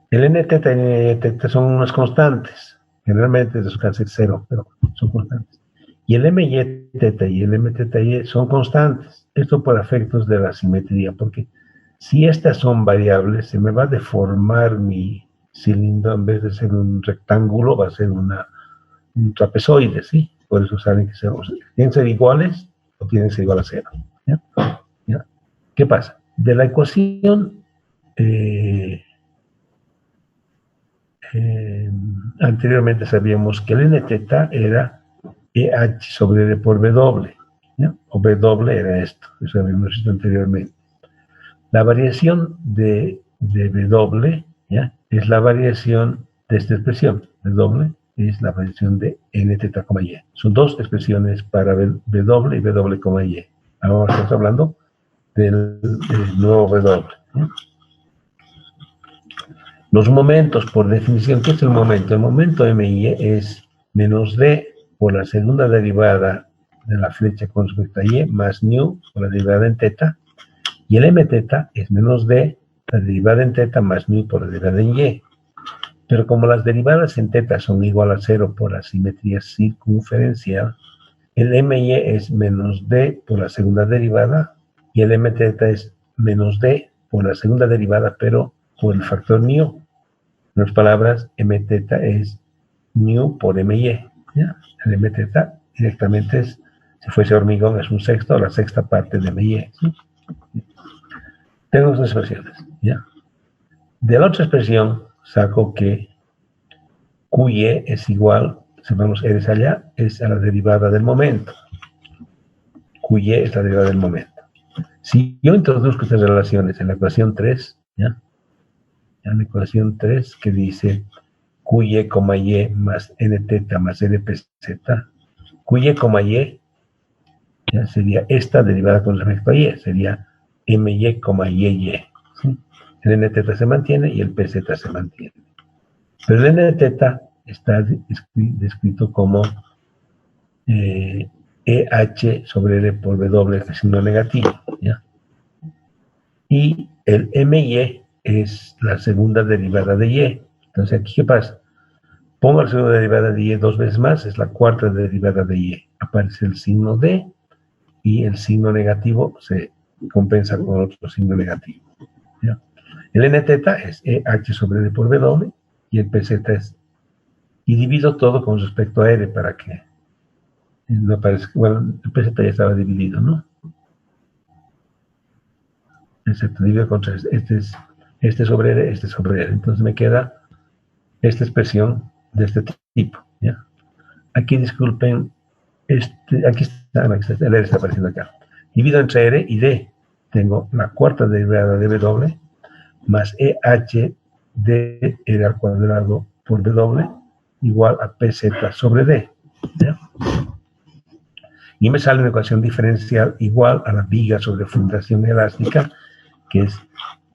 El n teta y n teta son unas constantes. Generalmente es casi 0, pero son constantes. Y el MY teta y el M teta Y son constantes. Esto por efectos de la simetría, porque si estas son variables, se me va a deformar mi cilindro. En vez de ser un rectángulo, va a ser un trapezoide, ¿sí? Por eso saben que tienen que ser iguales o tienen que ser igual a cero. ¿Ya? ¿Ya? ¿Qué pasa? De la ecuación anteriormente sabíamos que el n teta era EH sobre R por W, ¿ya? O W era esto, eso habíamos visto anteriormente. La variación de W, ¿ya? Es la variación de esta expresión. W es la variación de n teta, y. Son dos expresiones para W y W, y. Ahora estamos hablando del nuevo W. ¿Ya? Los momentos, por definición, ¿qué es el momento? El momento MY es menos D por la segunda derivada de la flecha con respecto a Y más nu por la derivada en teta. Y el M teta es menos D, la derivada en teta más nu por la derivada en Y. Pero como las derivadas en teta son igual a 0 por la simetría circunferencial, el MY es menos D por la segunda derivada y el M teta es menos D por la segunda derivada, pero por el factor nu. En otras palabras, M teta es nu por MY. ¿Ya? El M teta directamente es, si fuese hormigón, es un sexto o la sexta parte de MY. ¿Sí? Tengo dos expresiones. ¿Ya? De la otra expresión saco que QY es igual, si vamos R allá, es a la derivada del momento. QY es la derivada del momento. Si yo introduzco estas relaciones en la ecuación 3, ¿ya? En la ecuación 3 que dice QY, Y más N teta más LPZ, QY, Y, ¿ya? Sería esta derivada con respecto a Y, sería MY, YY. ¿Sí? El N teta se mantiene y el PZ se mantiene. Pero el N teta está descrito como EH sobre R por W, que es signo negativo. ¿Ya? Y el MY es la segunda derivada de Y. Entonces, ¿aquí qué pasa? Pongo la segunda derivada de Y dos veces más, es la cuarta derivada de Y. Aparece el signo D y el signo negativo se compensa con otro signo negativo. ¿Ya? El N teta es EH sobre R por W y el PZ es... Y divido todo con respecto a R para que no aparezca... Bueno, el PZ ya estaba dividido, ¿no? Excepto divido contra este sobre R, este sobre R. Entonces me queda esta expresión de este tipo, ¿ya? Aquí, disculpen, aquí está, el R está apareciendo acá. Divido entre R y D. Tengo la cuarta derivada de W más EH de R al cuadrado por W igual a PZ sobre D, ¿ya? Y me sale una ecuación diferencial igual a la viga sobre fundación elástica, que es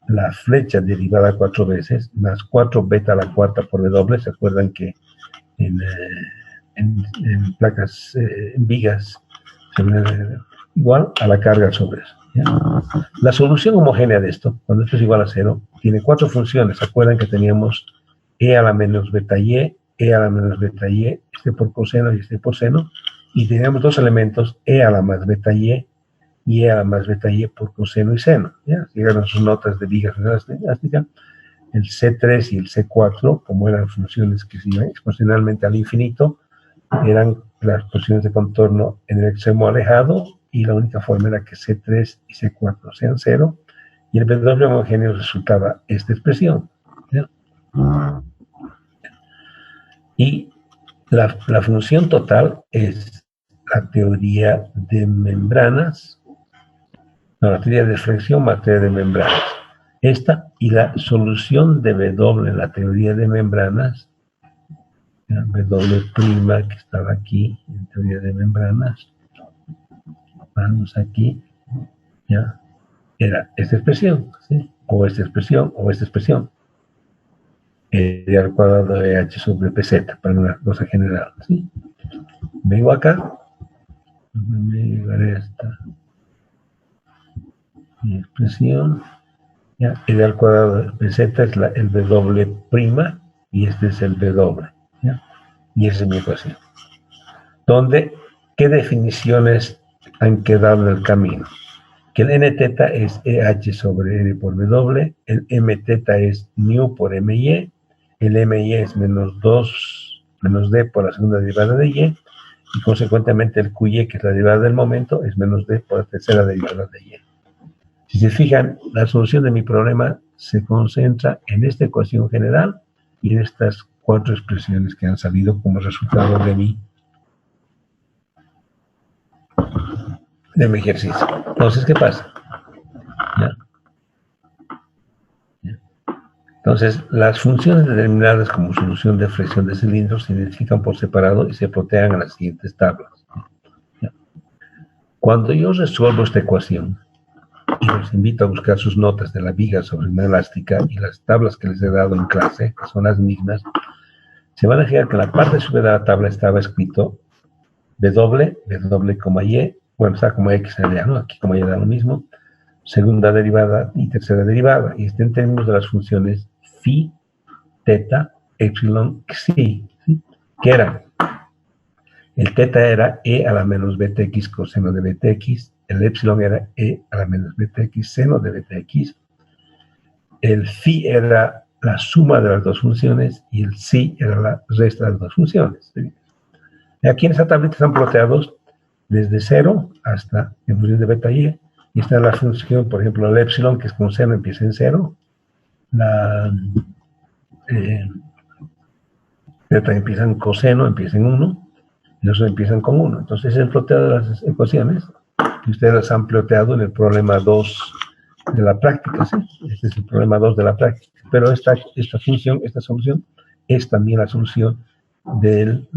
la flecha derivada 4 veces, más 4 beta a la cuarta por W. ¿Se acuerdan que en placas, en vigas, igual a la carga sobre eso? ¿Ya? La solución homogénea de esto, cuando esto es igual a 0, tiene 4 funciones. ¿Se acuerdan que teníamos E a la menos beta Y, E a la menos beta Y, este por coseno y este por seno? Y teníamos dos elementos, E a la más beta Y y E a la más beta Y por coseno y seno. ¿Ya? Llegaron sus notas de vigas elástica. El C3 y el C4, como eran funciones que se iban exponencialmente al infinito, eran las posiciones de contorno en el extremo alejado, y la única forma era que C3 y C4 sean 0, y el W homogéneo resultaba esta expresión. ¿Ya? Y la función total es la teoría de membranas, no, la teoría de flexión más teoría de membranas. Esta y la solución de W en la teoría de membranas, W' que estaba aquí en teoría de membranas, vamos aquí, ¿ya? Era esta expresión, ¿sí? O esta expresión, o esta expresión. R al cuadrado de H sobre PZ, para una cosa general, ¿sí? Vengo acá, me llevaré esta mi expresión. ¿Ya? R al cuadrado de PZ es el W' y este es el W. ¿Ya? Y esa es mi ecuación. donde qué definiciones han quedado en el camino. Que el n teta es EH sobre N por W, el M teta es nu por MY, el MY es menos 2 menos D por la segunda derivada de Y, y consecuentemente el QY, que es la derivada del momento, es menos D por la tercera derivada de Y. Si se fijan, la solución de mi problema se concentra en esta ecuación general y en estas 4 expresiones que han salido como resultado de mi ejercicio. Entonces, ¿qué pasa? ¿Ya? ¿Ya? Entonces, las funciones determinadas como solución de flexión de cilindros se identifican por separado y se plotean en las siguientes tablas. ¿Ya? Cuando yo resuelvo esta ecuación, y los invito a buscar sus notas de la viga sobre una elástica y las tablas que les he dado en clase, que son las mismas, se van a fijar que en la parte superior de la tabla estaba escrito W, Y, bueno, está como X allá, ¿no? Aquí como ya da lo mismo, segunda derivada y tercera derivada, y está en términos de las funciones phi, teta, epsilon, xi, ¿sí? Que eran, el teta era E a la menos btx coseno de btx, el epsilon era E a la menos btx seno de btx, el phi era la suma de las dos funciones y el xi era la resta de las dos funciones. ¿Sí? Y aquí en esta tablita están ploteados desde 0 hasta en función de beta y está la función, por ejemplo, el epsilon, que es con seno, empieza en 0, la beta empieza en coseno, empieza en 1, y los empiezan con 1. Entonces es el ploteo de las ecuaciones que ustedes las han ploteado en el problema 2 de la práctica, ¿sí? Este es el problema 2 de la práctica. Pero esta función, esta solución, es también la solución del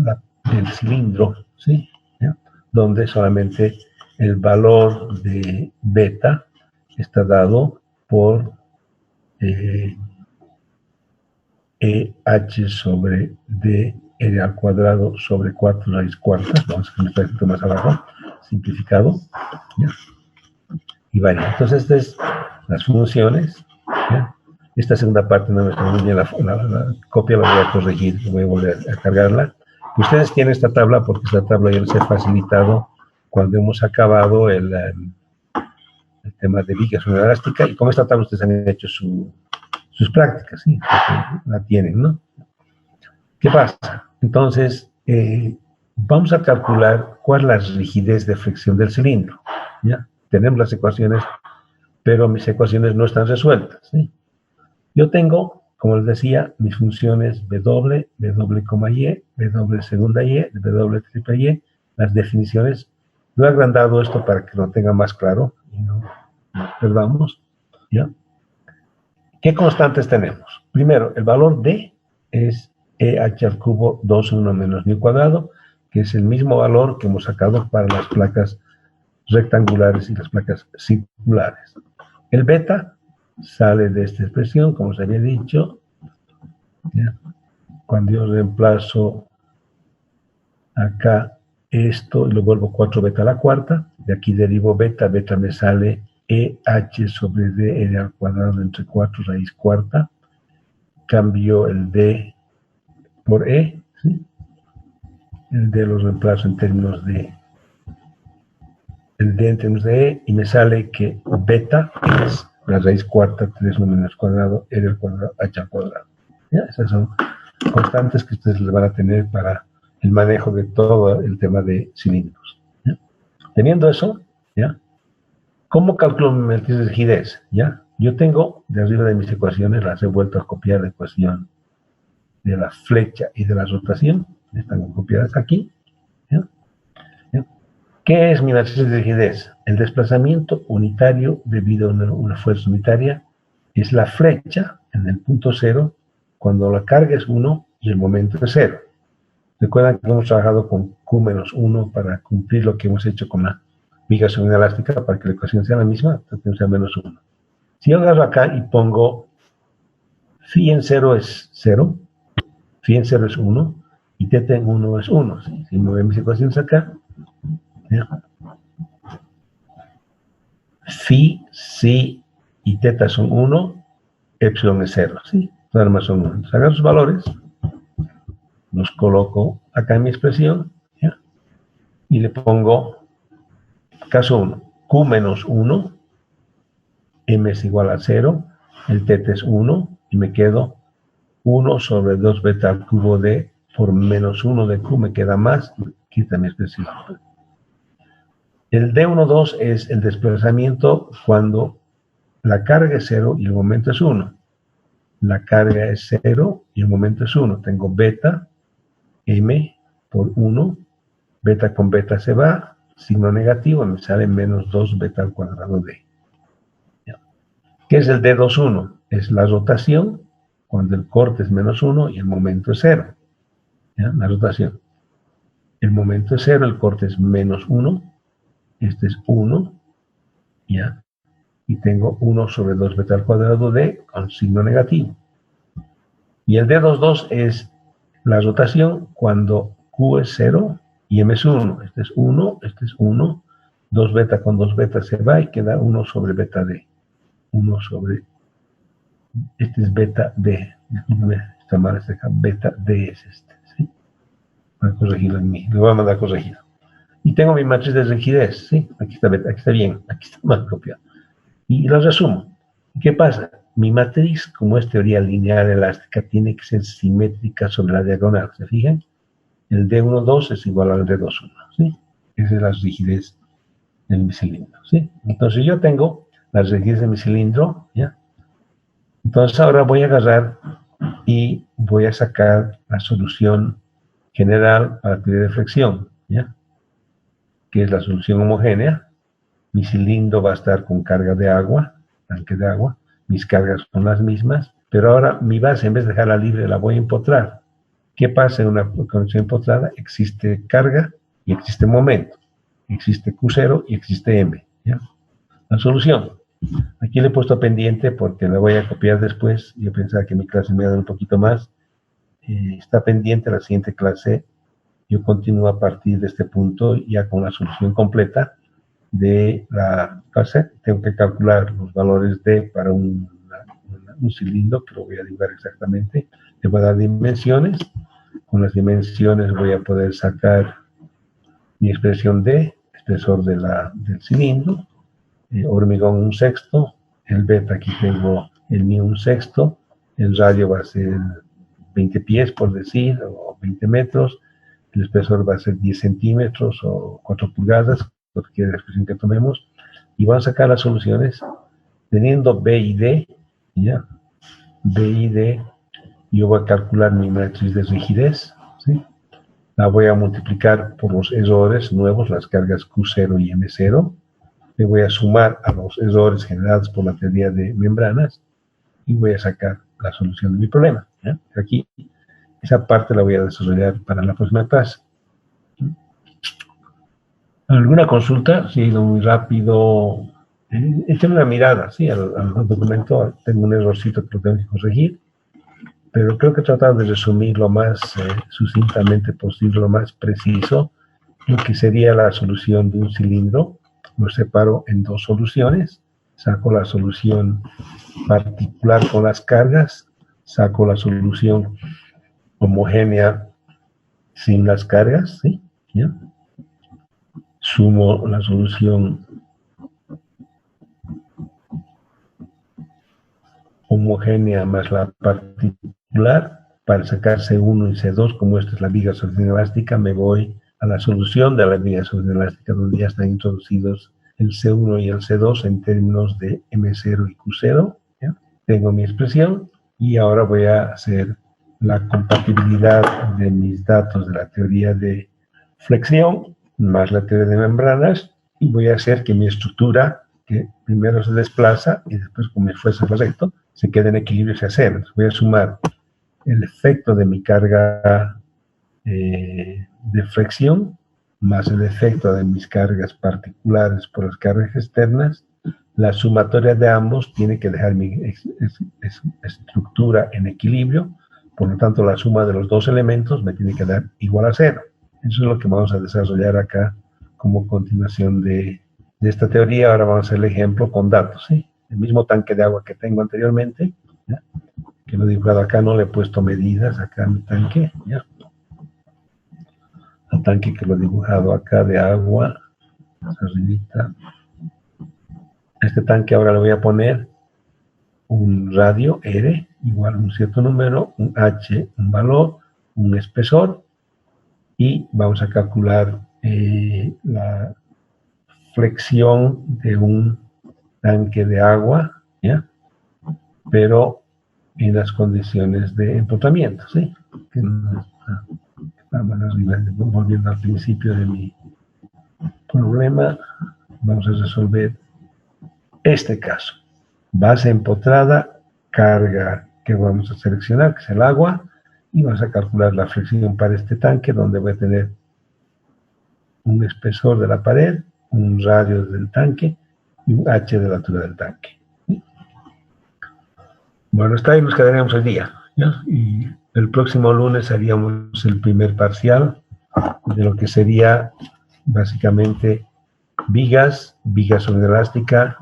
cilindro, ¿sí? ¿Ya? Donde solamente el valor de beta está dado por EH sobre DR al cuadrado sobre 4 raíz cuarta, vamos a poner esto más abajo, simplificado, ¿ya? Y varía. Entonces, estas es las funciones, ¿ya? Esta segunda parte no me está muy bien, la copia la voy a corregir, voy a volver a cargarla. Ustedes tienen esta tabla porque esta tabla ya les he facilitado cuando hemos acabado el tema de vigas sobre elástica, y con esta tabla ustedes han hecho sus prácticas, ¿sí? La tienen, ¿no? ¿Qué pasa? Entonces, vamos a calcular cuál es la rigidez de flexión del cilindro, ¿ya? Tenemos las ecuaciones, pero mis ecuaciones no están resueltas, ¿sí? Yo tengo, como les decía, mis funciones W, W, W segunda Y, W triple Y, las definiciones. Lo he agrandado esto para que lo tenga más claro y no perdamos, ¿ya? ¿Qué constantes tenemos? Primero, el valor D es EH al cubo 2,1 menos μ cuadrado, que es el mismo valor que hemos sacado para las placas rectangulares y las placas circulares. El beta sale de esta expresión, como se había dicho, ¿ya? Cuando yo reemplazo acá esto y lo vuelvo 4 beta a la cuarta, de aquí derivo beta, beta me sale EH sobre D R al cuadrado entre 4 raíz cuarta, cambio el D por E, ¿sí? El D lo reemplazo en términos de el D en términos de E y me sale que beta es la raíz cuarta 3 menos cuadrado R al cuadrado H al cuadrado. ¿Ya? Esas son constantes que ustedes les van a tener para el manejo de todo el tema de cilindros. ¿Ya? Teniendo eso, ¿ya? ¿Cómo calculo mi matriz de rigidez? ¿Ya? Yo tengo de arriba de mis ecuaciones, las he vuelto a copiar la ecuación de la flecha y de la rotación, están copiadas aquí. ¿Ya? ¿Ya? ¿Qué es mi matriz de rigidez? El desplazamiento unitario debido a una fuerza unitaria es la flecha en el punto 0 cuando la carga es 1 y el momento es 0. Recuerdan que hemos trabajado con Q menos 1 para cumplir lo que hemos hecho con la viga sobre una elástica para que la ecuación sea la misma, entonces sea menos 1. Si yo agarro acá y pongo phi en 0 es 0, phi en 0 es 1 y teta en 1 es 1. ¿Sí? Si me ven mis ecuaciones acá, ¿ya? Phi, si y teta son 1, epsilon es 0. ¿Sí? Nada más son 1. Entonces agarro los valores, los coloco acá en mi expresión, ¿ya? y le pongo, caso 1, Q menos 1, M es igual a 0, el teta es 1, y me quedo 1 sobre 2 beta al cubo D por menos 1 de Q, me queda más, quita mi expresión. El D12 es el desplazamiento cuando la carga es 0 y el momento es 1. La carga es 0 y el momento es 1. Tengo beta, M por 1, beta con beta se va, signo negativo, me sale menos 2 beta al cuadrado D. ¿Ya? ¿Qué es el D21? Es la rotación cuando el corte es menos 1 y el momento es 0. ¿Ya? La rotación. El momento es 0, el corte es menos 1, este es 1, ¿ya? Y tengo 1 sobre 2 beta al cuadrado D con signo negativo. Y el D22 es la rotación cuando Q es 0 y M es 1. Este es 1, este es 1. 2 beta con 2 beta se va y queda 1 sobre beta D. 1 sobre... Este es beta D. Disculpe, está mal este acá. Beta D es este. ¿Sí? Voy a corregirlo en mí. Lo voy a mandar corregido. Y tengo mi matriz de rigidez. ¿Sí? Aquí está beta, aquí está bien. Aquí está mal copiado. Y lo resumo. ¿Qué pasa? Mi matriz, como es teoría lineal elástica, tiene que ser simétrica sobre la diagonal. ¿Se fijan? El D12 es igual al D21. ¿Sí? Esa es la rigidez de mi cilindro. ¿Sí? Entonces yo tengo la rigidez de mi cilindro. ¿Ya? Entonces ahora voy a agarrar y voy a sacar la solución general para la teoría de flexión. ¿Ya? Que es la solución homogénea. Mi cilindro va a estar con carga de agua, tanque de agua. Mis cargas son las mismas, pero ahora mi base, en vez de dejarla libre, la voy a empotrar. ¿Qué pasa en una condición empotrada? Existe carga y existe momento. Existe Q0 y existe M. ¿Ya? La solución. Aquí le he puesto pendiente porque la voy a copiar después. Yo pensaba que mi clase me iba a dar un poquito más. Está pendiente la siguiente clase. Yo continúo a partir de este punto ya con la solución completa de la clase. Tengo que calcular los valores D para un cilindro, que lo voy a dibujar exactamente. Le voy a dar dimensiones. Con las dimensiones voy a poder sacar mi expresión D, espesor del cilindro, hormigón 1/6, el beta aquí tengo el mi 1/6, el radio va a ser 20 pies por decir, o 20 metros, el espesor va a ser 10 centímetros o 4 pulgadas, cualquier expresión que tomemos, y vamos a sacar las soluciones teniendo B y D, ¿ya? B y D, yo voy a calcular mi matriz de rigidez, ¿sí? La voy a multiplicar por los errores nuevos, las cargas Q0 y M0, le voy a sumar a los errores generados por la teoría de membranas y voy a sacar la solución de mi problema, ¿ya? Aquí, esa parte la voy a desarrollar para la próxima clase. ¿Alguna consulta? Sí, muy rápido. Échame una mirada, sí, al documento. Tengo un errorcito que lo tengo que corregir, pero creo que he tratado de resumir lo más sucintamente posible, lo más preciso, lo que sería la solución de un cilindro. Lo separo en dos soluciones. Saco la solución particular con las cargas, saco la solución homogénea sin las cargas, ¿sí? ¿Ya? Sumo la solución homogénea más la particular para sacar C1 y C2. Como esta es la viga solución elástica, me voy a la solución de la viga solución elástica donde ya están introducidos el C1 y el C2 en términos de M0 y Q0. ¿Ya? Tengo mi expresión y ahora voy a hacer la compatibilidad de mis datos de la teoría de flexión más la teoría de membranas, y voy a hacer que mi estructura, que primero se desplaza y después con mi fuerza correcto, se quede en equilibrio hacia cero. Voy a sumar el efecto de mi carga de flexión más el efecto de mis cargas particulares por las cargas externas. La sumatoria de ambos tiene que dejar mi estructura en equilibrio, por lo tanto la suma de los dos elementos me tiene que dar igual a cero. Eso es lo que vamos a desarrollar acá como continuación de esta teoría. Ahora vamos a hacer el ejemplo con datos, ¿sí? El mismo tanque de agua que tengo anteriormente, ¿ya? Que lo he dibujado acá, no le he puesto medidas acá a mi tanque, ¿ya? al tanque que lo he dibujado acá de agua, arribita. Este tanque ahora le voy a poner un radio R igual a un cierto número, un H, un valor, un espesor, y vamos a calcular la flexión de un tanque de agua, ¿ya? Pero en las condiciones de empotamiento, ¿sí? Que no estamos arriba, volviendo al principio de mi problema, vamos a resolver este caso. Base empotrada, carga que vamos a seleccionar, que es el agua, y vamos a calcular la flexión para este tanque, donde voy a tener un espesor de la pared, un radio del tanque y un H de la altura del tanque. ¿Sí? Bueno, hasta ahí nos quedaremos el día, ¿ya? Y el próximo lunes haríamos el primer parcial de lo que sería básicamente vigas, vigas sobre elástica,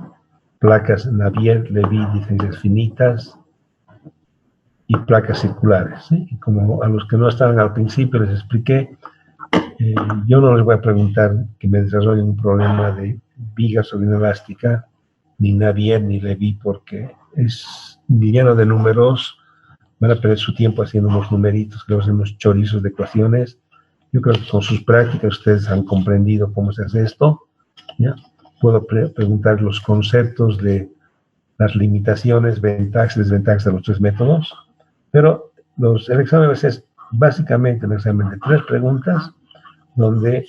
placas Navier, Levy, diferencias finitas y placas circulares, ¿sí? Y como a los que no estaban al principio les expliqué, yo no les voy a preguntar que me desarrollen un problema de vigas sobre elástica, ni Navier ni Levy, porque es lleno de números, van a perder su tiempo haciendo unos numeritos, que hacen unos chorizos de ecuaciones. Yo creo que con sus prácticas ustedes han comprendido cómo se hace esto, ¿ya? Puedo preguntar los conceptos de las limitaciones, ventajas y desventajas de los tres métodos, pero el examen es básicamente un examen de 3 preguntas, donde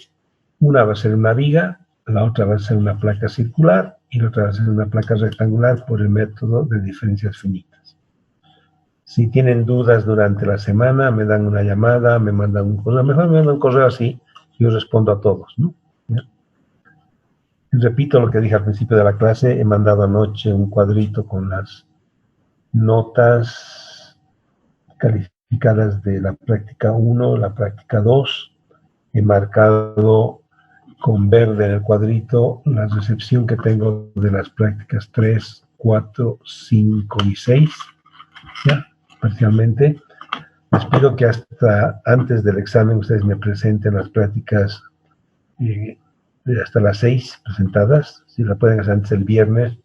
una va a ser una viga, la otra va a ser una placa circular y la otra va a ser una placa rectangular por el método de diferencias finitas. Si tienen dudas durante la semana, me dan una llamada, me mandan un correo, mejor me mandan un correo así, yo respondo a todos, ¿no? ¿Ya? Repito lo que dije al principio de la clase, he mandado anoche un cuadrito con las notas calificadas de la práctica 1, la práctica 2, he marcado con verde en el cuadrito la recepción que tengo de las prácticas 3, 4, 5 y 6, ¿ya? Parcialmente. Les pido que hasta antes del examen ustedes me presenten las prácticas hasta las 6 presentadas. Si la pueden hacer antes el viernes,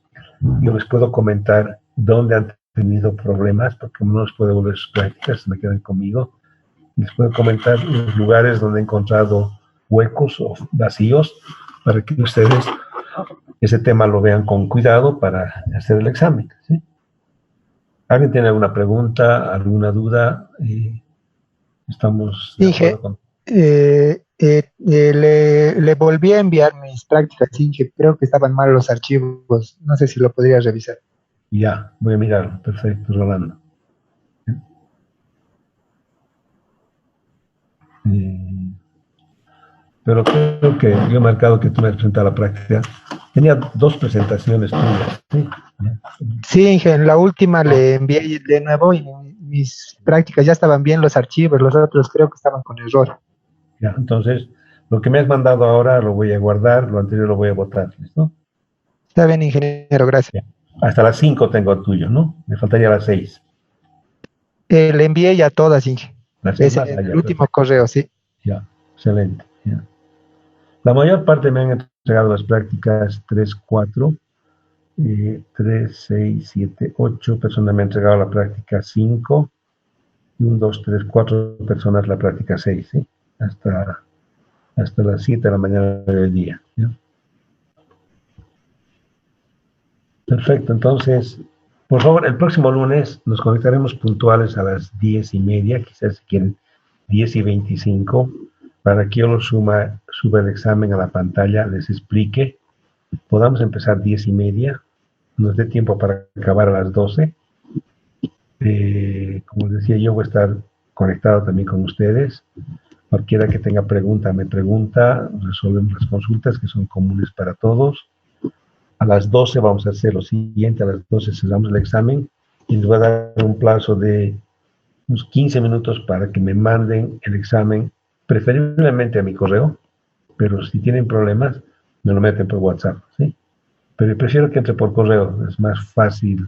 yo les puedo comentar dónde han tenido problemas, porque no les puedo volver sus prácticas, me quedan conmigo. Les puedo comentar los lugares donde he encontrado huecos o vacíos para que ustedes ese tema lo vean con cuidado para hacer el examen, ¿sí? ¿Alguien tiene alguna pregunta, alguna duda? Estamos de Inge, acuerdo con... le volví a enviar mis prácticas, Inge, creo que estaban mal los archivos, no sé si lo podría revisar. Ya, voy a mirarlo. Perfecto, Rolando. Pero creo que yo he marcado que tú me has presentado la práctica. Tenía 2 presentaciones tuyas, ¿sí? Sí, Inge, en la última le envié de nuevo y mis prácticas ya estaban bien los archivos, los otros creo que estaban con error. Ya, entonces, lo que me has mandado ahora lo voy a guardar, lo anterior lo voy a botar, ¿listo? Está bien, ingeniero, gracias. Ya. Hasta las 5 tengo el tuyo, ¿no? Me faltaría las 6. Le envié ya todas, Inge. Las Es más, el ya, último perfecto. correo, sí. Ya, excelente. Ya. La mayor parte me han entregado las prácticas 3, 4, 3, 6, 7, 8 personas me han entregado la práctica 5 y 1, 2, 3, 4 personas la práctica 6, ¿sí? Hasta las 7 de la mañana del día, ¿ya? Perfecto, entonces, por favor, el próximo lunes nos conectaremos puntuales a las 10:30, quizás si quieren 10:25, para que yo lo suba el examen a la pantalla, les explique, podamos empezar 10:30, nos dé tiempo para acabar a las 12. Como les decía, yo voy a estar conectado también con ustedes. Cualquiera que tenga pregunta, me pregunta, resolvemos las consultas que son comunes para todos. A las 12 vamos a hacer lo siguiente, a las 12 cerramos el examen y les voy a dar un plazo de unos 15 minutos para que me manden el examen, preferiblemente a mi correo, pero si tienen problemas, me lo meten por WhatsApp, ¿sí? Pero prefiero que entre por correo, es más fácil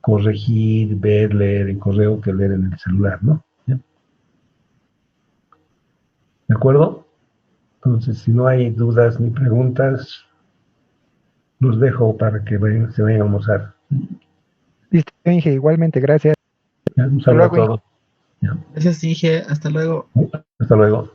corregir, ver, leer en correo que leer en el celular, ¿no? ¿Ya? ¿De acuerdo? Entonces, si no hay dudas ni preguntas, los dejo para que se vayan a almorzar. Listo, Inge, igualmente, gracias. Ya, un saludo a luego, Inge. todos. Ya, Gracias, Inge. Hasta luego. hasta luego.